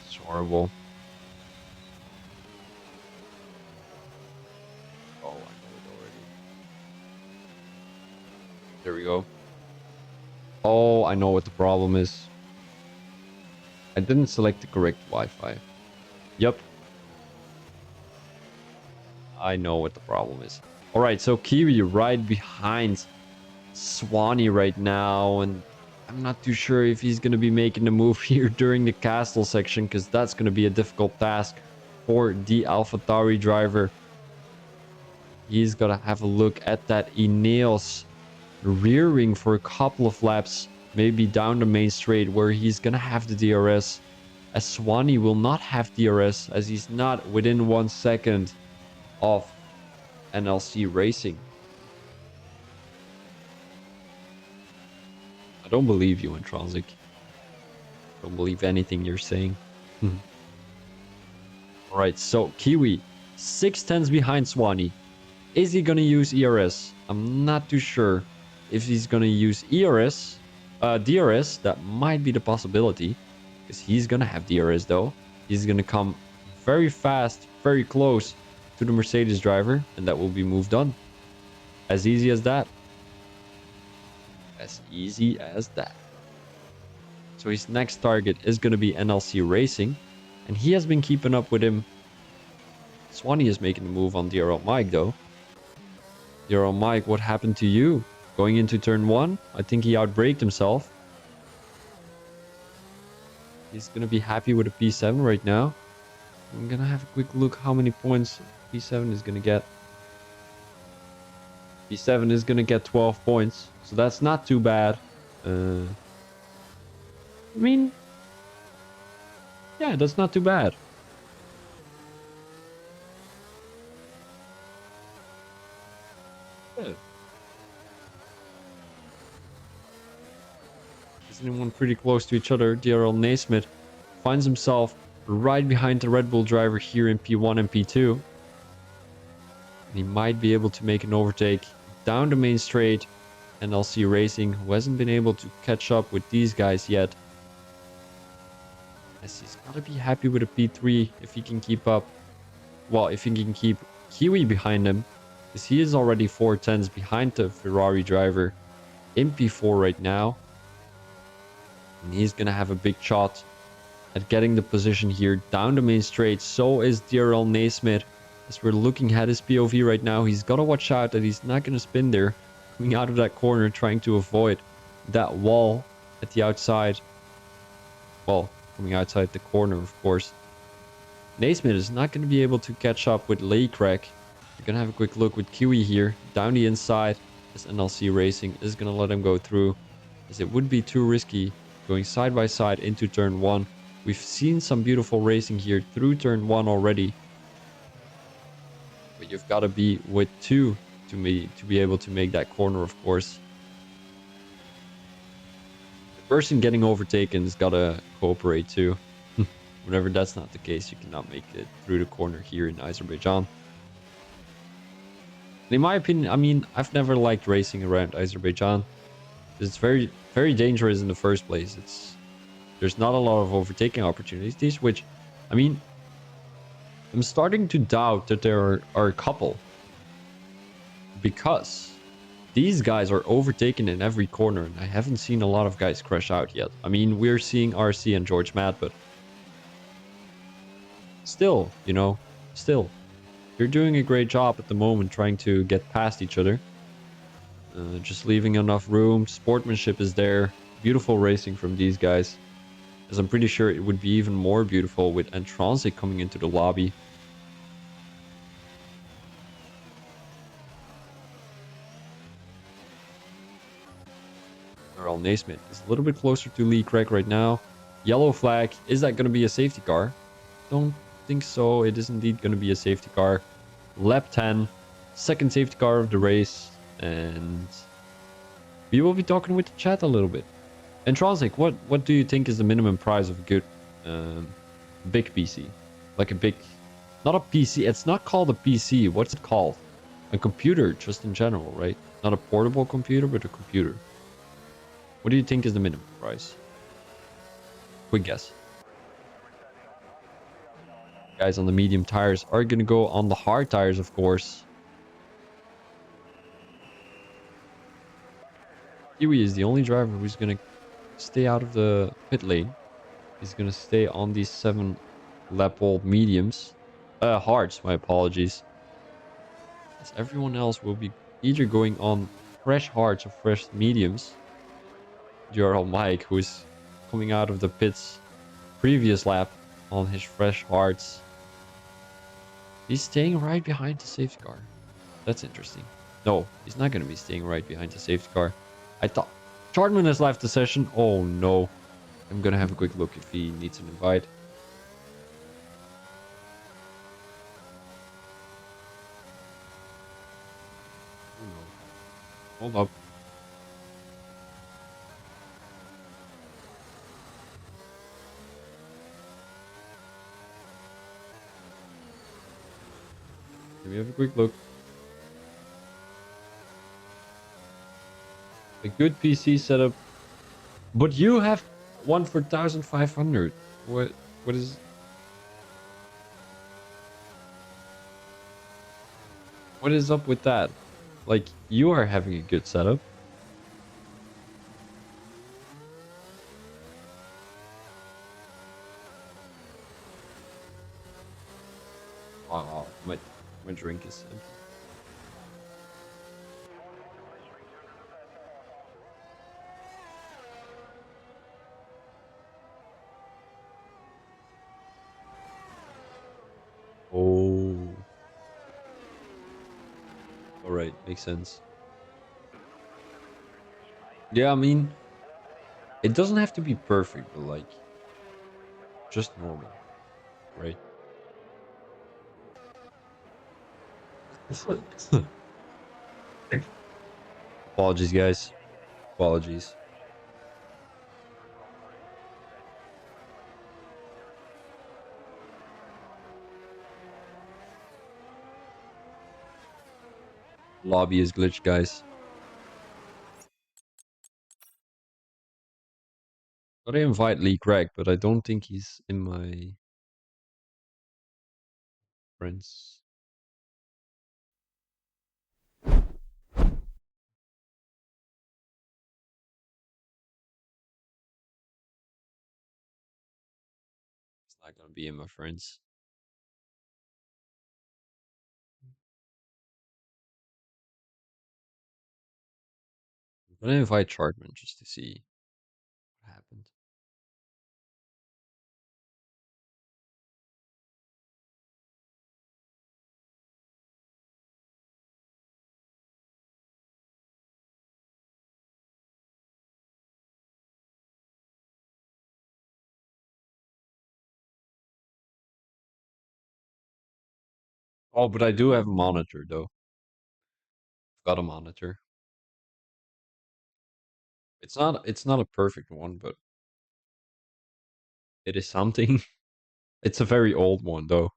It's horrible. Oh, I know it already. There we go. Oh, I know what the problem is. I didn't select the correct Wi-Fi. Yep. I know what the problem is. All right, so Kiwi right behind Swanee right now, and I'm not too sure if he's going to be making the move here during the castle section, because that's going to be a difficult task for the AlphaTauri driver. He's got to have a look at that Ineos rear wing for a couple of laps, maybe down the main straight where he's going to have the DRS, as Swanee will not have DRS as he's not within 1 second of NLC Racing. I don't believe you, Intronsic. Don't believe anything you're saying. Alright, so Kiwi, 6 tenths behind Swanee. Is he gonna use ERS? I'm not too sure if he's gonna use DRS. That might be the possibility, because he's gonna have DRS though. He's gonna come very fast, very close to the Mercedes driver, and that will be moved on. As easy as that. As easy as that. So his next target is gonna be NLC Racing, and he has been keeping up with him. Swanee is making the move on DRL Mike though. DRL Mike, what happened to you? Going into turn 1, I think he outbraked himself. He's going to be happy with a P7 right now. I'm going to have a quick look how many points P7 is going to get. P7 is going to get 12 points, so that's not too bad. I mean, yeah, that's not too bad. Yeah. Is anyone pretty close to each other? DRL Naismith finds himself right behind the Red Bull driver here in P1 and P2. And he might be able to make an overtake down the main straight. NLC Racing, who hasn't been able to catch up with these guys yet. As he's got to be happy with a P3 if he can keep up. Well, if he can keep Kiwi behind him. Because he is already 4 tenths behind the Ferrari driver in P4 right now. And he's going to have a big shot at getting the position here down the main straight. So is DRL Naismith. As we're looking at his POV right now, he's got to watch out that he's not going to spin there. Coming out of that corner, trying to avoid that wall at the outside. Well, coming outside the corner, of course. Naismith is not going to be able to catch up with Leclerc. We're going to have a quick look with Kiwi here, down the inside, as NLC Racing is going to let him go through, as it would be too risky going side by side into turn 1. We've seen some beautiful racing here through turn 1 already. But you've got to be with 2 to be able to make that corner, of course. The person getting overtaken has got to cooperate too. Whenever that's not the case, you cannot make it through the corner here in Azerbaijan. And in my opinion, I mean, I've never liked racing around Azerbaijan. It's very, very dangerous in the first place. There's not a lot of overtaking opportunities, which, I mean, I'm starting to doubt that there are a couple. Because these guys are overtaken in every corner, and I haven't seen a lot of guys crash out yet. I mean, we're seeing RC and George Matt, but still, you know, you're doing a great job at the moment trying to get past each other. Just leaving enough room. Sportsmanship is there. Beautiful racing from these guys. As I'm pretty sure it would be even more beautiful with Intronsic coming into the lobby. Earl Naismith is a little bit closer to Leclerc right now. Yellow flag. Is that going to be a safety car? Don't think so. It is indeed going to be a safety car. Lap 10. Second safety car of the race. And we will be talking with the chat a little bit. And Intronsic, what do you think is the minimum price of a good Big PC. Like a big, not a PC. It's not called a PC. What's it called? A computer, just in general, right? Not a portable computer, but a computer. What do you think is the minimum price? Quick guess. Guys on the medium tires are going to go on the hard tires, of course. Kiwi is the only driver who's going to stay out of the pit lane. He's going to stay on these 7 lap old mediums. Hards, my apologies. As everyone else will be either going on fresh hards or fresh mediums. Your Mike, who's coming out of the pits previous lap on his fresh hards. He's staying right behind the safety car. That's interesting. No, he's not going to be staying right behind the safety car. I thought Chartman has left the session. Oh no. I'm going to have a quick look if he needs an invite. Oh no. Hold up. Let me have a quick look. A good PC setup. But you have one for 1,500. What is... What is up with that? Like, you are having a good setup. Oh, my drink is empty. Oh. Alright, makes sense. Yeah, I mean, it doesn't have to be perfect, but like, just normal, right? Apologies, guys. Apologies. Lobby is glitched, guys. But I invite Lee Craig, but I don't think he's in my friends. He's not gonna be in my friends. I'm gonna invite Chartman just to see what happened. Oh, but I do have a monitor though. I've got a monitor. It's not a perfect one, but it is something. It's a very old one though.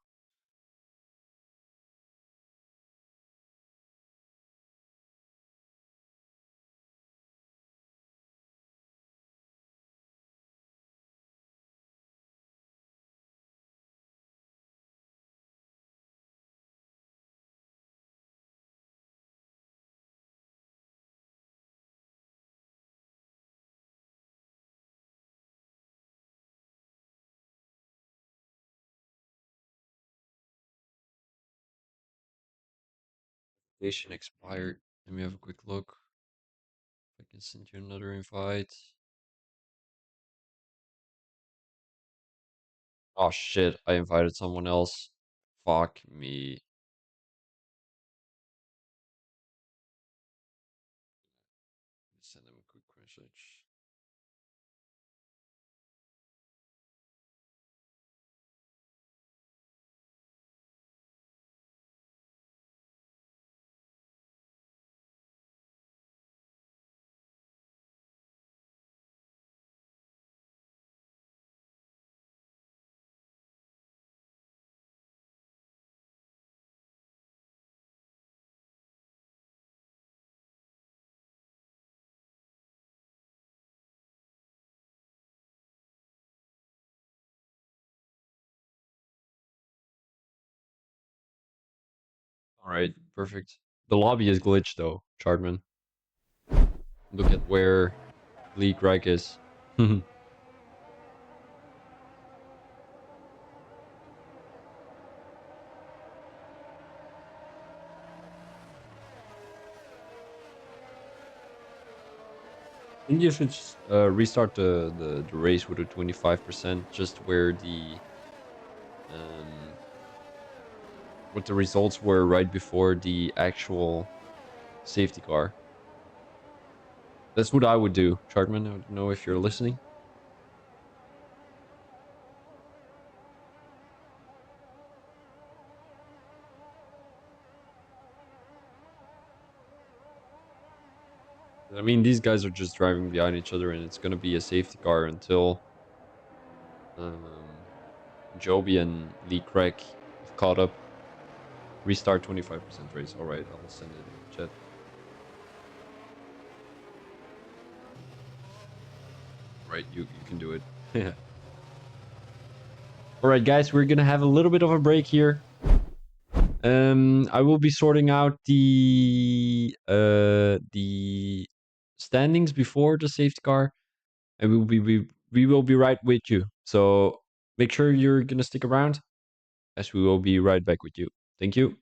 Station expired. Let me have a quick look. I can send you another invite. Oh shit, I invited someone else. Fuck me. Send them a quick message. All right, perfect. The lobby is glitched though, Chartman. Look at where Lee Craig is. I think you should restart the race with a 25%, just where um, what the results were right before the actual safety car. That's what I would do, Chartman. I don't know if you're listening. I mean, these guys are just driving behind each other, and it's gonna be a safety car until um, Joby and Lee Craig have caught up. Restart 25% race. All right, I'll send it in the chat. Right, you can do it. All right, guys, we're gonna have a little bit of a break here. I will be sorting out the standings before the safety car, and we will be right with you. So make sure you're gonna stick around, as we will be right back with you. Thank you.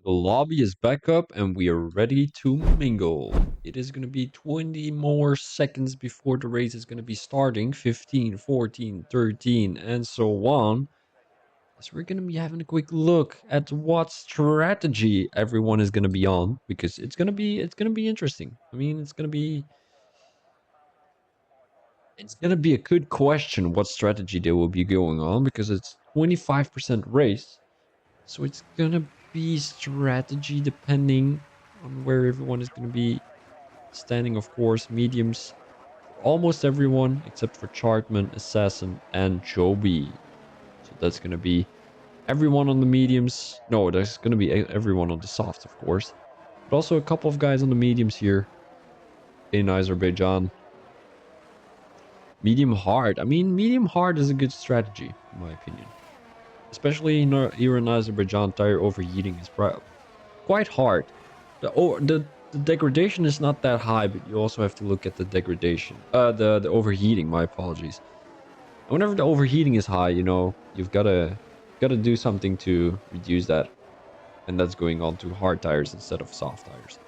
The lobby is back up and we are ready to mingle. It is going to be 20 more seconds before the race is going to be starting. 15, 14, 13, and so on. So we're going to be having a quick look at what strategy everyone is going to be on, because it's going to be interesting. I mean, it's going to be a good question what strategy they will be going on, because it's 25% race. So it's gonna be strategy depending on where everyone is gonna be standing, of course. Mediums for almost everyone except for Chartman, Assassin, and Joby. So that's gonna be everyone on the mediums. No, there's gonna be everyone on the softs, of course. But also a couple of guys on the mediums here in Azerbaijan. Medium hard. I mean, medium hard is a good strategy, in my opinion. Especially here in Azerbaijan, tire overheating is quite hard. The degradation is not that high, but you also have to look at the degradation. The overheating. My apologies. And whenever the overheating is high, you've gotta do something to reduce that, and that's going on to hard tires instead of soft tires.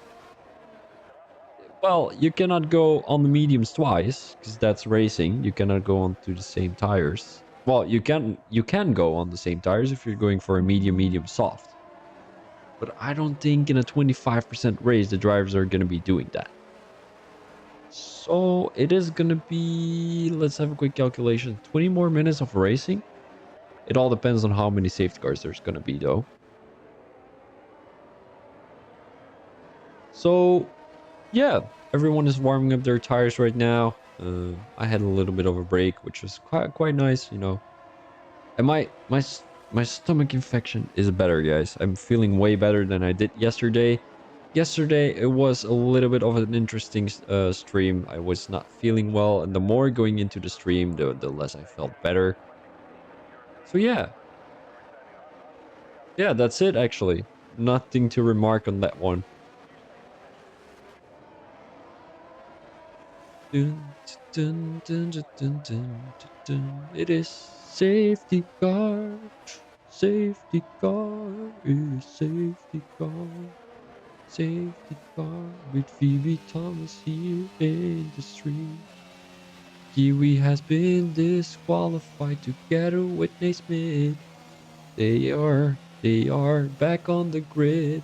Well, you cannot go on the mediums twice because that's racing. You cannot go on to the same tires. Well, you can go on the same tires if you're going for a medium soft. But I don't think in a 25% race the drivers are going to be doing that. So it is going to be, let's have a quick calculation, 20 more minutes of racing. It all depends on how many safety cars there's going to be, though. So, yeah, everyone is warming up their tires right now. I had a little bit of a break, which was quite nice. And my stomach infection is better, guys. I'm feeling way better than I did yesterday. Yesterday it was a little bit of an interesting stream. I was not feeling well, and the more going into the stream, the less I felt better. So yeah, that's it actually. Nothing to remark on that one. Dun, dun, dun, dun, dun, dun, dun, dun. It is safety car. Safety car is safety car. Safety car with Phoebe Thomas here in the stream. Kiwi has been disqualified together with Naismith. They are back on the grid.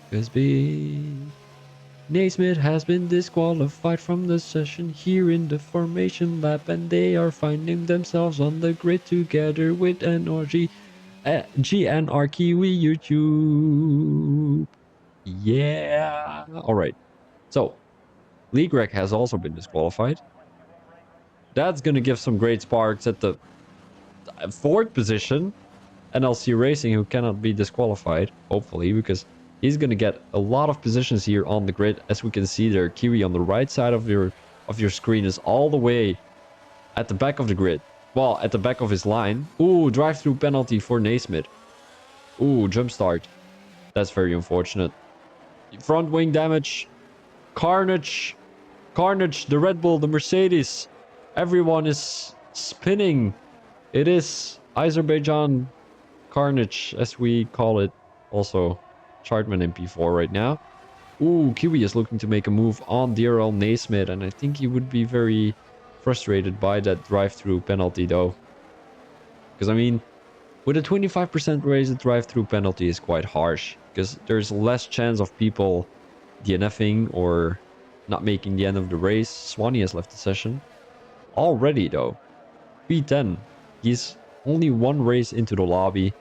Cause Naismith has been disqualified from the session here in the formation lap, and they are finding themselves on the grid together with NRG, GNR Kiwi YouTube. Yeah. All right. So, League Rec has also been disqualified. That's going to give some great sparks at the fourth position. NLC Racing, who cannot be disqualified, hopefully, because he's going to get a lot of positions here on the grid. As we can see there, Kiwi on the right side of your screen is all the way at the back of the grid. Well, at the back of his line. Ooh, drive-through penalty for Naismith. Ooh, jump start. That's very unfortunate. Front wing damage. Carnage. Carnage, the Red Bull, the Mercedes. Everyone is spinning. It is Azerbaijan Carnage, as we call it. Also, Chartman in P4 right now. Ooh, Kiwi is looking to make a move on DRL Naismith, and I think he would be very frustrated by that drive-through penalty, though. Because, I mean, with a 25% raise, the drive-through penalty is quite harsh, because there's less chance of people DNFing or not making the end of the race. Swanee has left the session. Already, though. P10. He's only one race into the lobby,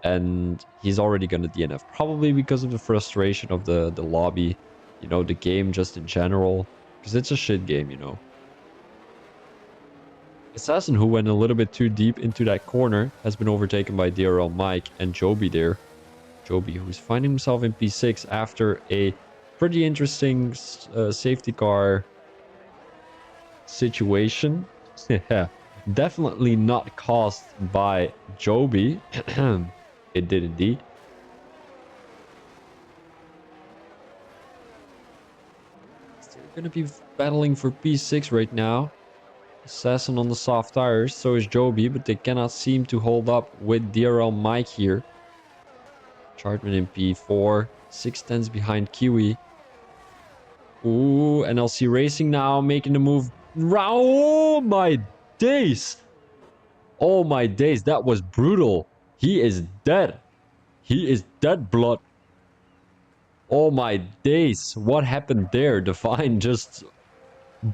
and he's already going to DNF. Probably because of the frustration of the lobby, the game just in general. Because it's a shit game. Assassin, who went a little bit too deep into that corner, has been overtaken by DRL Mike and Joby there. Joby, who's finding himself in P6 after a pretty interesting safety car situation. Yeah, definitely not caused by Joby. It did indeed. They're going to be battling for P6 right now. Assassin on the soft tires, so is Joby, but they cannot seem to hold up with DRL Mike here. Chartman in P4. 6 tenths behind Kiwi. Ooh, NLC Racing now making the move. Oh my days. Oh my days. That was brutal. He is dead. He is dead blood. Oh my days. What happened there? Divine just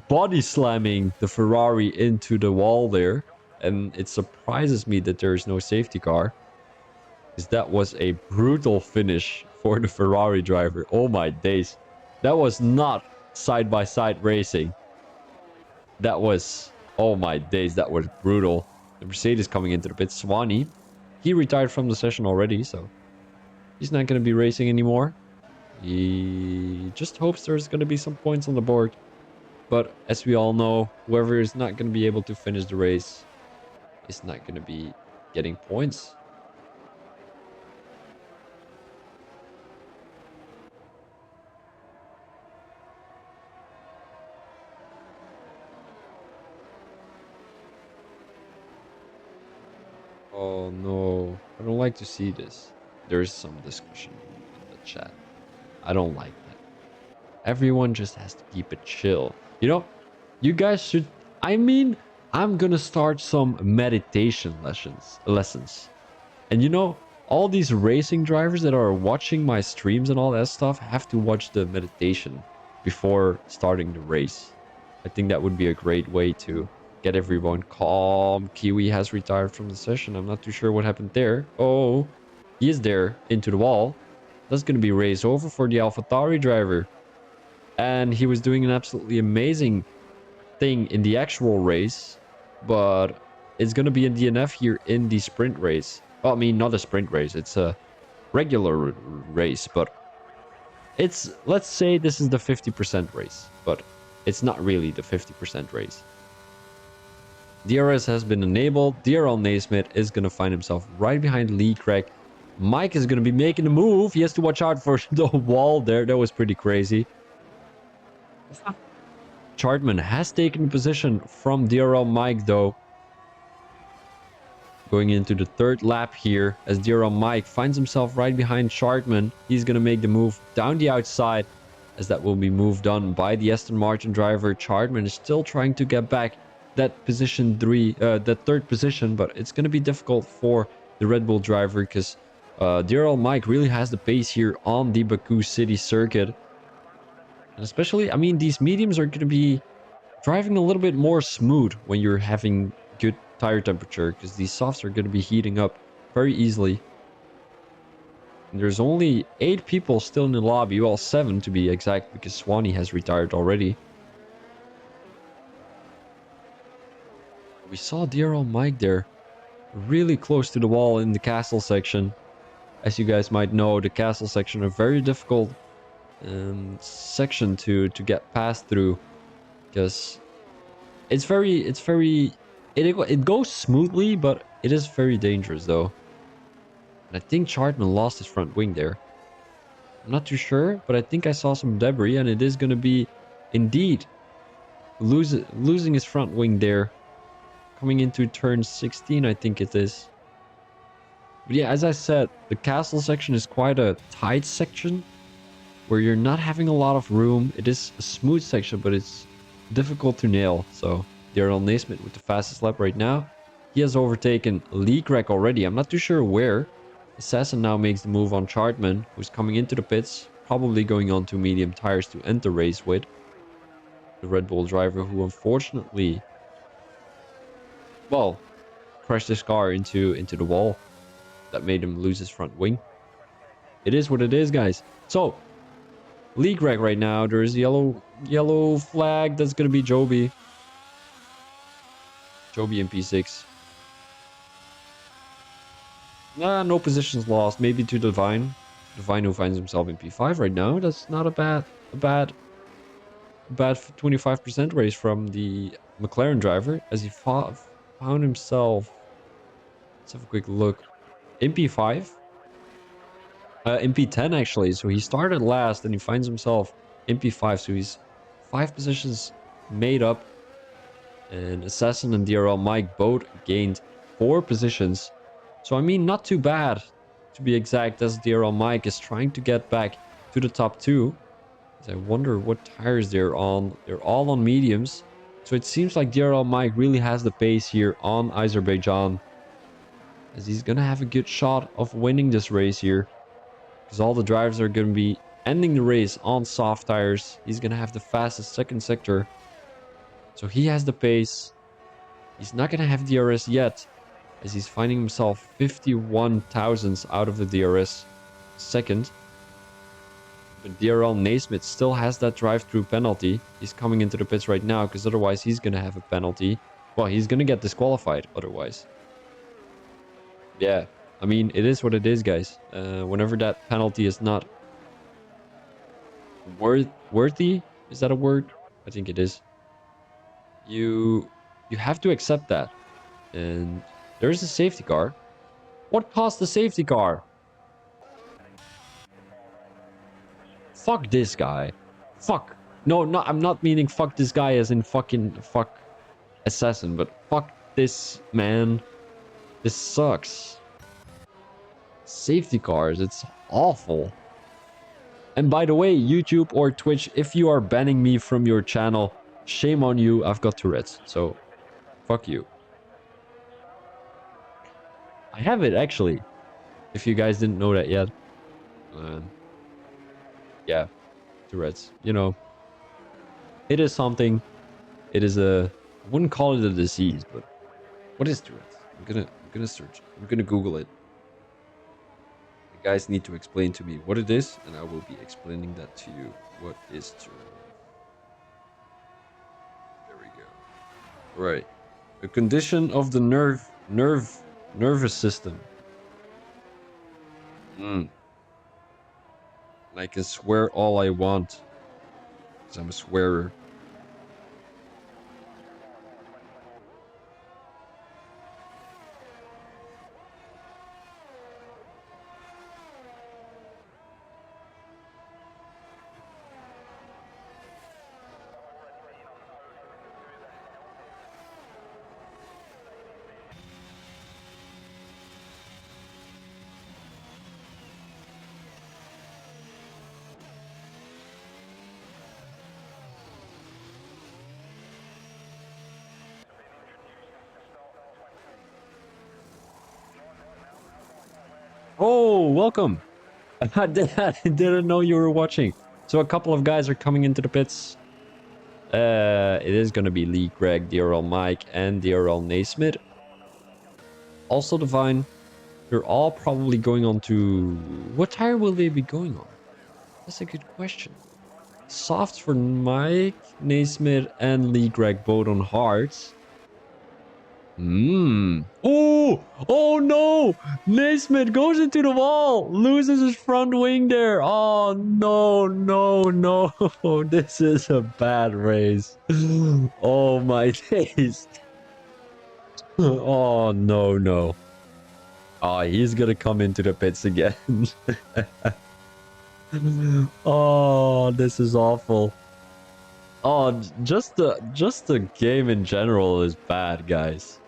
body slamming the Ferrari into the wall there. And it surprises me that there is no safety car. Because that was a brutal finish for the Ferrari driver. Oh my days. That was not side-by-side racing. That was, oh my days, that was brutal. The Mercedes coming into the pit. Swanee, he retired from the session already, so he's not going to be racing anymore. He just hopes there's going to be some points on the board. But as we all know, whoever is not going to be able to finish the race is not going to be getting points. Oh no, I don't like to see this. There's some discussion in the chat. I don't like that. Everyone just has to keep it chill. You know, you guys should. I mean, I'm gonna start some meditation lessons. And you know, all these racing drivers that are watching my streams and all that stuff have to watch the meditation before starting the race. I think that would be a great way to get everyone calm. Kiwi has retired from the session. I'm not too sure what happened there. Oh, he is there into the wall. That's going to be race over for the AlphaTauri driver. And he was doing an absolutely amazing thing in the actual race, but it's going to be a DNF here in the sprint race. Well, I mean, not a sprint race. It's a regular race, but let's say this is the 50% race, but it's not really the 50% race. DRS has been enabled. DRL Naismith is going to find himself right behind Lee Craig. Mike is going to be making a move. He has to watch out for the wall there. That was pretty crazy. Chartman has taken a position from DRL Mike, though. Going into the third lap here as DRL Mike finds himself right behind Chartman. He's going to make the move down the outside as that will be moved done by the Aston Martin driver. Chartman is still trying to get back that position that third position, but it's going to be difficult for the Red Bull driver because DRL Mike really has the pace here on the Baku City circuit. And especially, I mean, these mediums are going to be driving a little bit more smooth when you're having good tire temperature because these softs are going to be heating up very easily. And there's only 8 people still in the lobby, well 7 to be exact because Swanee has retired already. We saw DRL Mike there really close to the wall in the castle section. As you guys might know, the castle section are very difficult section to get past through because it goes smoothly, but it is very dangerous though. And I think Chartman lost his front wing there. I'm not too sure, but I think I saw some debris, and it is going to be indeed losing his front wing there. Coming into turn 16, I think it is. But yeah, as I said, the castle section is quite a tight section where you're not having a lot of room. It is a smooth section, but it's difficult to nail. So DRL Naismith with the fastest lap right now. He has overtaken Lee Craig already. I'm not too sure where. Assassin now makes the move on Chartman, who's coming into the pits, probably going on to medium tires to end the race with. The Red Bull driver who unfortunately, well, crashed his car into the wall. That made him lose his front wing. It is what it is, guys. So, Lee Craig right now, there is a yellow flag. That's going to be Joby. Joby in P6. Nah, no positions lost. Maybe to Divine. Divine who finds himself in P5 right now. That's not a bad 25% race from the McLaren driver as he found himself. Let's have a quick look. In P5. In P10 actually. So he started last and he finds himself in P5. So he's 5 positions made up. And Assassin and DRL Mike both gained 4 positions. So I mean, not too bad to be exact, as DRL Mike is trying to get back to the top two. I wonder what tires they're on. They're all on mediums. So it seems like DRL Mike really has the pace here on Azerbaijan, as he's going to have a good shot of winning this race here. Because all the drivers are going to be ending the race on soft tires. He's going to have the fastest second sector. So he has the pace. He's not going to have DRS yet, as he's finding himself 51 thousandths out of the DRS second. But DRL Naismith still has that drive-through penalty. He's coming into the pits right now, because otherwise he's going to have a penalty. Well, he's going to get disqualified otherwise. Yeah, I mean, it is what it is, guys. Whenever that penalty is not worthy, is that a word? I think it is. You have to accept that. And there's a safety car. What caused the safety car? Fuck this guy. Fuck. No, I'm not meaning fuck this guy as in fucking fuck assassin, but fuck this man. This sucks. Safety cars, it's awful. And by the way, YouTube or Twitch, if you are banning me from your channel, shame on you, I've got Tourette's, so fuck you. I have it, actually, if you guys didn't know that yet. Yeah, Tourette's, you know. It is something. It is a... I wouldn't call it a disease, but... What is Tourette's? I'm gonna search it. I'm gonna Google it. You guys need to explain to me what it is, and I will be explaining that to you. What is Tourette's? There we go. Right. A condition of the nervous system. And I can swear all I want, because I'm a swearer. Oh, welcome. I didn't know you were watching. So a couple of guys are coming into the pits. It is going to be Lee, Greg, DRL Mike, and DRL Naismith. Also Divine. They're all probably going on to... What tire will they be going on? That's a good question. Softs for Mike, Naismith, and Lee, Greg, both on hards. Oh! Oh no! Naismith goes into the wall! Loses his front wing there! Oh no, no, no! This is a bad race. Oh my days. Oh no, no. Oh, he's gonna come into the pits again. Oh, this is awful. Oh, just the game in general is bad, guys.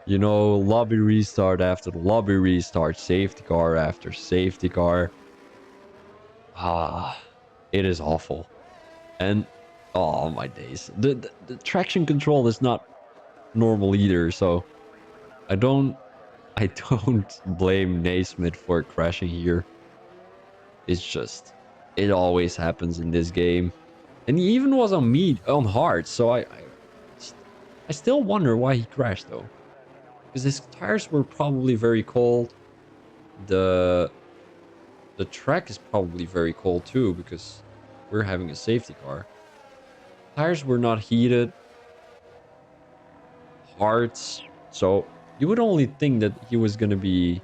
You know, lobby restart after lobby restart, safety car after safety car. It is awful. And oh my days, the traction control is not normal either. So I don't blame Naismith for crashing here. It's just, it always happens in this game. And he even was on hard, so I still wonder why he crashed though. Because his tires were probably very cold. The track is probably very cold too, because we're having a safety car. Tires were not heated. Hards. So you would only think that he was going to be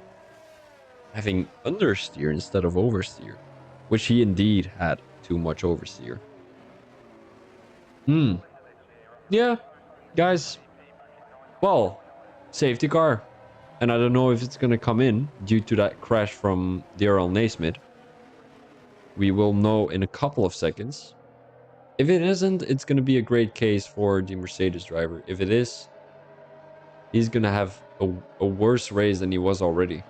having understeer instead of oversteer. Which he indeed had too much oversteer. Yeah, guys. Well, safety car. And I don't know if it's going to come in due to that crash from DRL Naismith. We will know in a couple of seconds. If it isn't, it's going to be a great case for the Mercedes driver. If it is, he's going to have a worse race than he was already.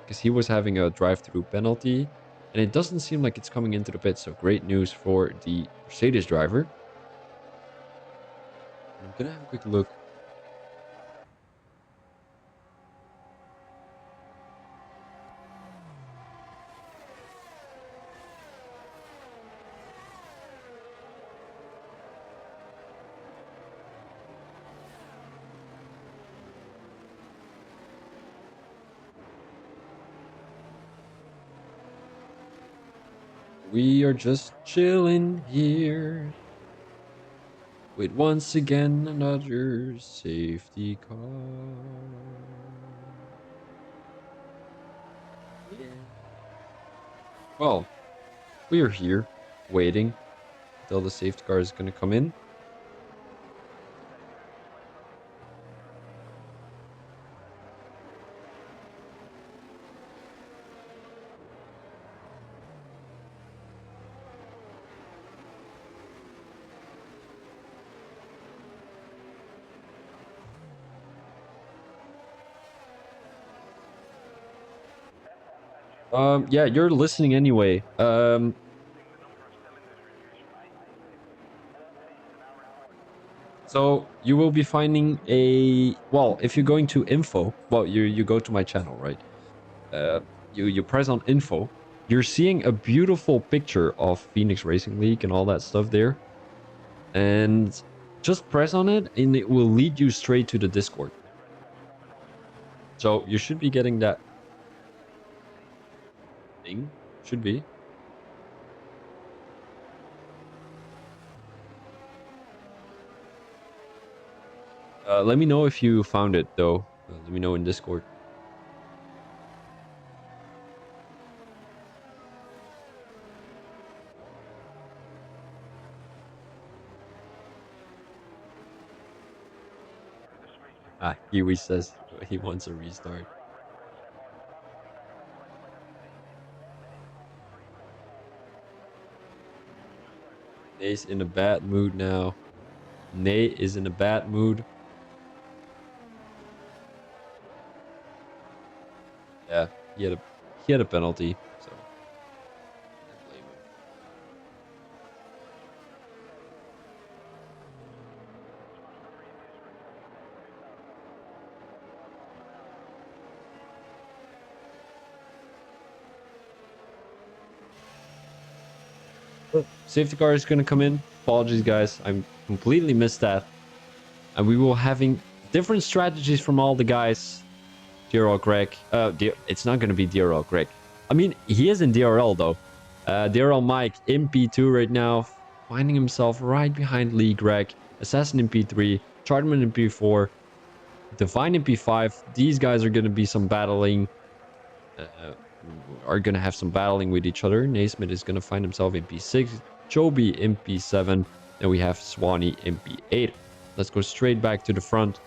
because he was having a drive-through penalty, and it doesn't seem like it's coming into the pit. So great news for the Mercedes driver. And I'm gonna have a quick look. We are just chilling here with once again another safety car. Yeah. Well, we are here waiting until the safety car is going to come in. Yeah, you're listening anyway. So you will be finding well, if you're going to info, well, you go to my channel, right? Uh, you press on info. You're seeing a beautiful picture of Phoenix Racing League and all that stuff there, and just press on it, and it will lead you straight to the Discord. So you should be getting that thing. Should be. Let me know if you found it, though. Let me know in Discord. Ah, Kiwi says he wants a restart. Nate's in a bad mood now. Nate is in a bad mood. Yeah, he had a penalty, so I blame him. Safety car is gonna come in. Apologies, guys. I completely missed that. And we will having different strategies from all the guys. DRL Greg. It's not gonna be DRL Greg. I mean, he is in DRL though. DRL Mike in P2 right now, finding himself right behind Lee Greg. Assassin in P3, Chartman in P4, Divine in P5. These guys are gonna be some battling. Are gonna have some battling with each other. Naismith is gonna find himself in P6, Joby in P7, and we have Swanee in P8. Let's go straight back to the front,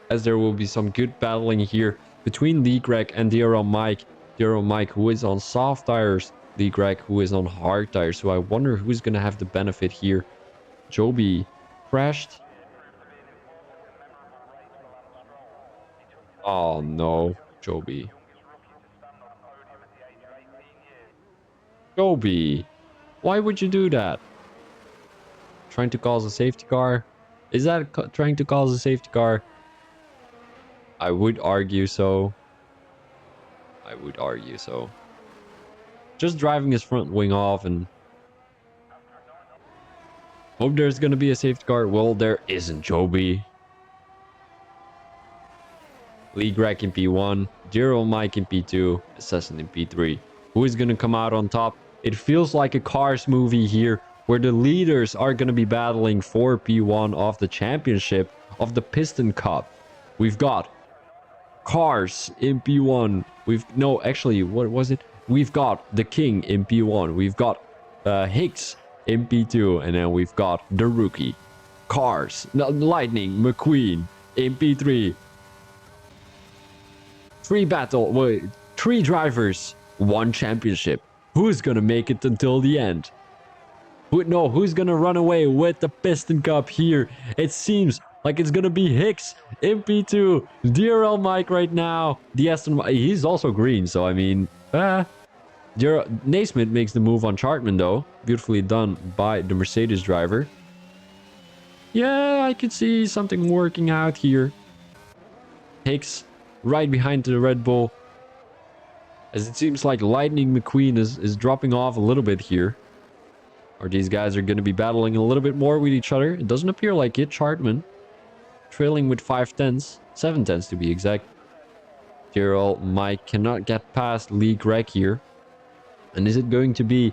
as there will be some good battling here between Lee Greg and DRL Mike. DRL Mike, who is on soft tires, Lee Greg, who is on hard tires. So I wonder who's gonna have the benefit here. Joby crashed. Oh no, Joby. Joby, why would you do that? Trying to cause a safety car? Is that trying to cause a safety car? I would argue so. I would argue so. Just driving his front wing off and hope there's going to be a safety car. Well, there isn't, Joby. Lee Greg in P1, Gerald Mike in P2, Assassin in P3. Who is going to come out on top? It feels like a Cars movie here, where the leaders are going to be battling for P1 of the championship of the Piston Cup. We've got Cars in P1. Actually, what was it? We've got the King in P1. We've got Hicks in P2, and then we've got the rookie Cars, Lightning McQueen in P3. Three drivers, one championship. Who's gonna make it until the end? Who's gonna run away with the Piston Cup here? It seems Like it's gonna be Hicks in P2. DRL Mike right now. The Aston, he's also green, so I mean, Naismith makes the move on Chartman though. Beautifully done by the Mercedes driver. Yeah, I could see something working out here. Hicks right behind the Red Bull. As it seems like Lightning McQueen is dropping off a little bit here. Or these guys are going to be battling a little bit more with each other. It doesn't appear like it. Chartman trailing with 5 tenths. 7 tenths to be exact. Gerald Mike cannot get past Lee Greg here. And is it going to be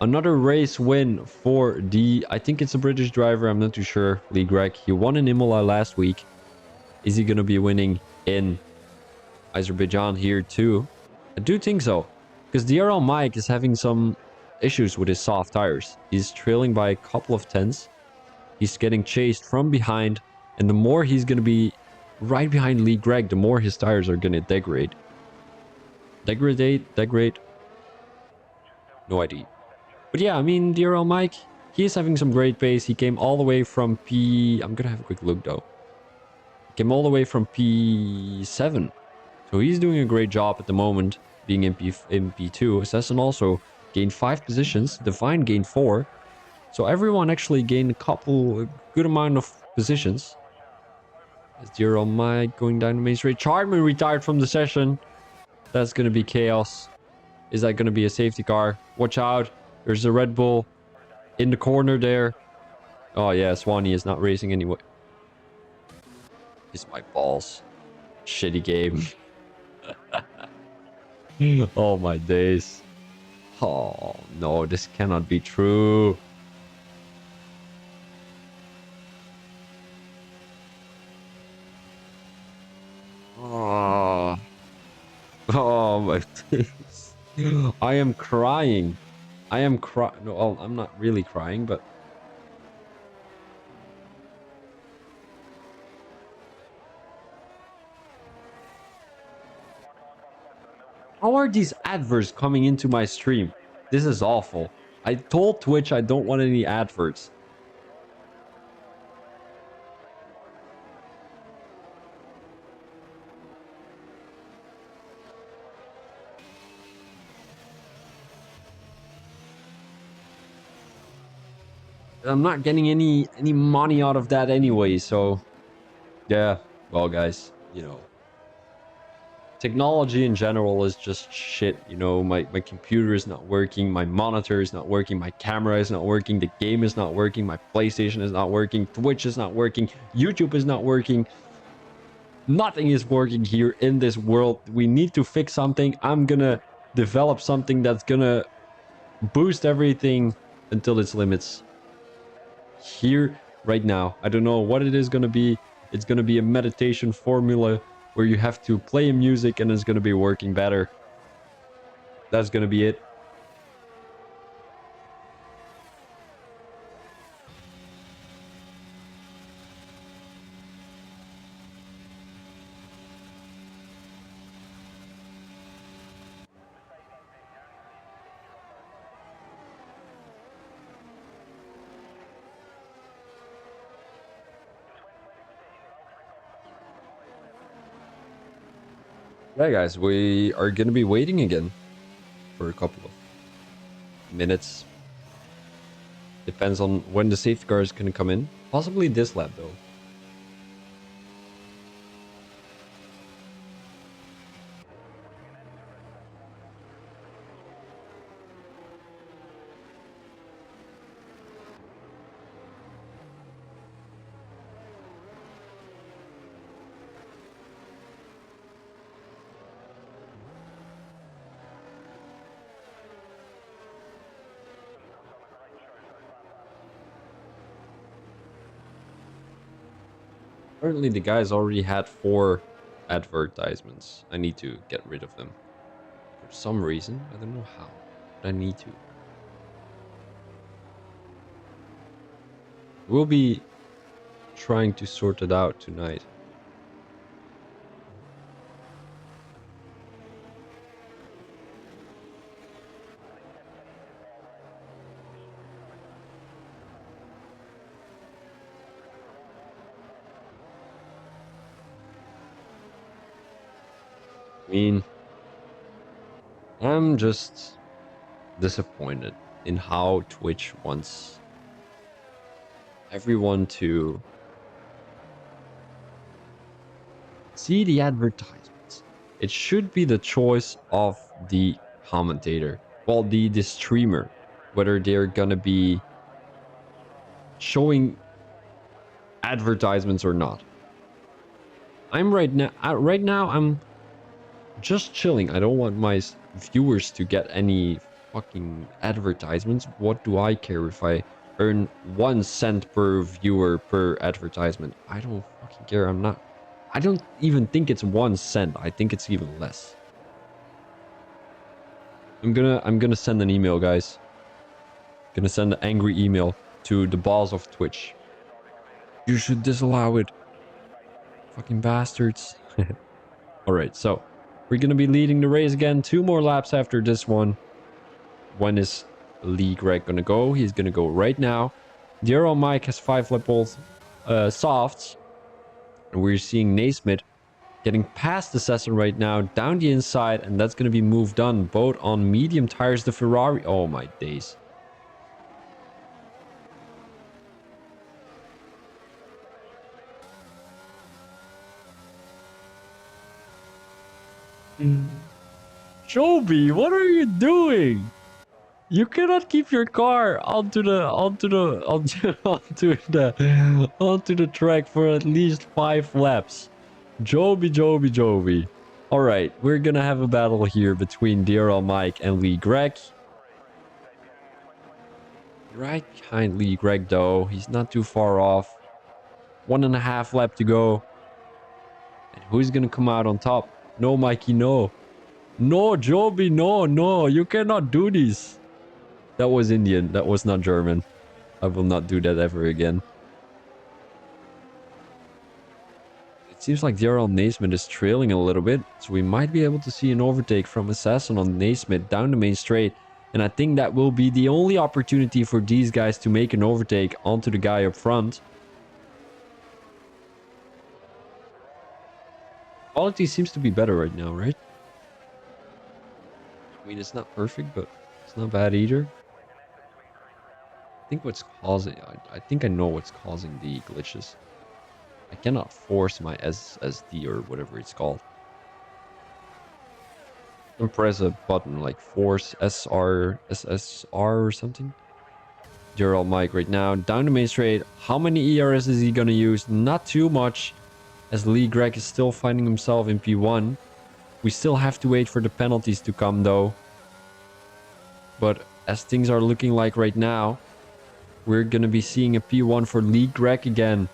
another race win for the... I think it's a British driver. I'm not too sure. Lee Greg. He won in Imola last week. Is he going to be winning in Azerbaijan here too? I do think so. Because DRL Mike is having some issues with his soft tires. He's trailing by a couple of tenths. He's getting chased from behind. And the more he's going to be right behind Lee Greg, the more his tires are going to degrade. Degrade? No idea. But yeah, I mean, DRL Mike, he is having some great pace. He came all the way from P... I'm going to have a quick look though. He came all the way from P7. So he's doing a great job at the moment, being in P2. Assassin also gained 5 positions. Divine gained 4. So everyone actually gained a good amount of positions. As Zero Mike going down the main straight. Chartman retired from the session. That's going to be chaos. Is that going to be a safety car? Watch out. There's a Red Bull in the corner there. Oh yeah, Swanee is not racing anyway. It's my balls. Shitty game. Oh my days. Oh no, this cannot be true. Oh, oh my days. I am crying. I am crying. No, well, I'm not really crying, but how are these adverts coming into my stream? This is awful. I told Twitch I don't want any adverts. I'm not getting any money out of that anyway, so yeah. Well, guys, you know, technology in general is just shit. You know, my computer is not working, my monitor is not working, my camera is not working, the game is not working, my PlayStation is not working, Twitch is not working, YouTube is not working. Nothing is working here in this world. We need to fix something. I'm gonna develop something that's gonna boost everything until its limits. Here, right now. I don't know what it is gonna be. It's gonna be a meditation formula where you have to play music and it's gonna be working better. That's gonna be it. Yeah, guys, we are gonna be waiting again for a couple of minutes. Depends on when the safety car is gonna come in. Possibly this lap though. Apparently the guys already had 4 advertisements. I need to get rid of them. For some reason. I don't know how. But I need to. We'll be trying to sort it out tonight. I mean, I'm just disappointed in how Twitch wants everyone to see the advertisements. It should be the choice of the commentator, well, the streamer, whether they're gonna be showing advertisements or not. I'm right now I'm just chilling. I don't want my viewers to get any fucking advertisements. What do I care if I earn 1 cent per viewer per advertisement? I don't fucking care. I don't even think it's 1 cent. I think it's even less. I'm gonna send an email, guys. Gonna send an angry email to the boss of Twitch. You should disallow it. Fucking bastards. Alright, so we're gonna be leading the race again. 2 more laps after this one. When is Lee Greg gonna go? He's gonna go right now. Dear old Mike has 5-lap-old softs. And we're seeing Naismith getting past the Assassin right now, down the inside, and that's gonna be moved on. Both on medium tires, the Ferrari. Oh my days. Joby, what are you doing? You cannot keep your car onto the track for at least 5 laps. Joby. All right, we're gonna have a battle here between DRL Mike and Lee Greg. Right behind Lee Greg though, he's not too far off. 1.5 lap to go. And who's gonna come out on top? No, Mikey, no. No, Joby, no, you cannot do this. That was Indian, that was not German. I will not do that ever again. It seems like DRL Naismith is trailing a little bit, so we might be able to see an overtake from Assassin on Naismith down the main straight. And I think that will be the only opportunity for these guys to make an overtake onto the guy up front. Quality seems to be better right now, right? I mean, it's not perfect, but it's not bad either. I think what's causing... I think I know what's causing the glitches. I cannot force my SSD or whatever it's called. And press a button like force SR, SSR or something. Gerald Mike right now, down the main straight. How many ERS is he gonna use? Not too much, as Lee Greg is still finding himself in P1. We still have to wait for the penalties to come though. But as things are looking like right now, we're gonna be seeing a P1 for Lee Greg again.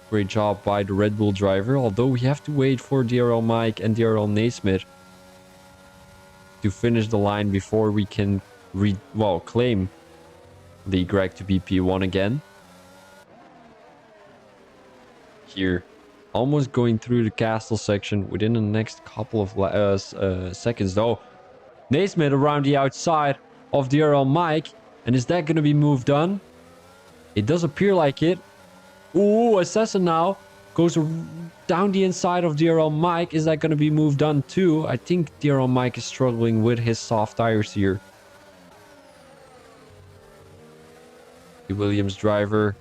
Great job by the Red Bull driver, although we have to wait for DRL Mike and DRL Naismith to finish the line before we can claim Lee Greg to be P1 again. Here, almost going through the castle section within the next couple of seconds though. Naismith around the outside of DRL Mike, and is that going to be moved on? It does appear like it. Ooh, Assassin now goes down the inside of DRL Mike. Is that going to be moved on too? I think DRL Mike is struggling with his soft tires here. The Williams driver,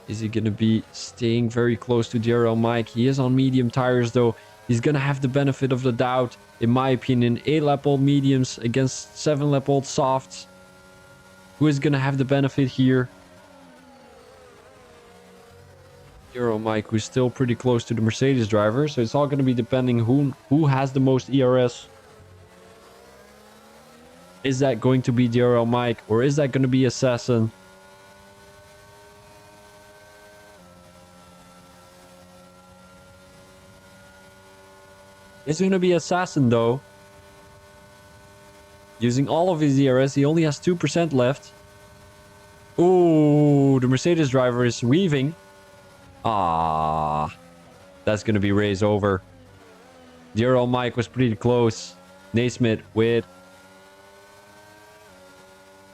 is he going to be staying very close to DRL Mike? He is on medium tires though. He's going to have the benefit of the doubt, in my opinion. 8-lap-old mediums against 7-lap-old softs. Who is going to have the benefit here? DRL Mike, who's still pretty close to the Mercedes driver. So it's all going to be depending who has the most ERS. Is that going to be DRL Mike or is that going to be Assassin? It's going to be Assassin though. Using all of his ERS, he only has 2% left. Ooh, the Mercedes driver is weaving. Ah, that's going to be race over. DRL Mike was pretty close. Naismith with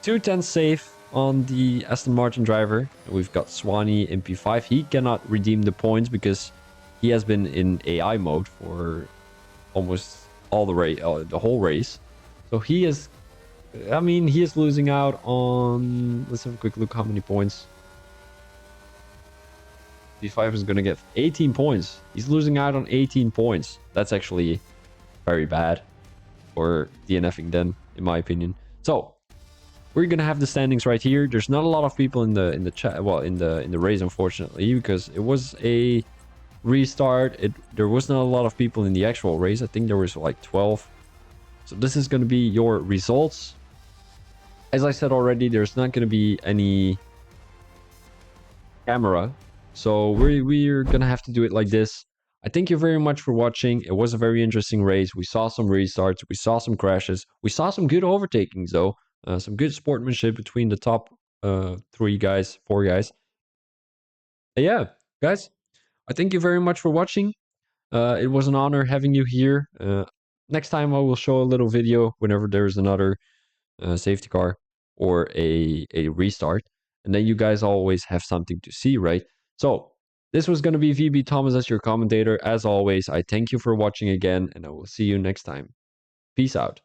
2/10 safe on the Aston Martin driver. We've got Swanee in P5. He cannot redeem the points because he has been in AI mode for almost all the race, the whole race. So he is, I mean, he is losing out on. Let's have a quick look how many points. D5 is going to get 18 points. He's losing out on 18 points. That's actually very bad for DNFing then, in my opinion. So we're gonna have the standings right here. There's not a lot of people in the chat, well, in the race, unfortunately, because it was a restart. There was not a lot of people in the actual race. I think there was like 12. So this is gonna be your results. As I said already, there's not gonna be any camera, so we're gonna have to do it like this. I thank you very much for watching. It was a very interesting race. We saw some restarts, we saw some crashes, we saw some good overtakings though, some good sportsmanship between the top four guys. Yeah, guys, I thank you very much for watching. It was an honor having you here. Next time I will show a little video whenever there's another safety car or a restart, and then you guys always have something to see, right? So this was going to be VB Thomas as your commentator. As always, I thank you for watching again, and I will see you next time. Peace out.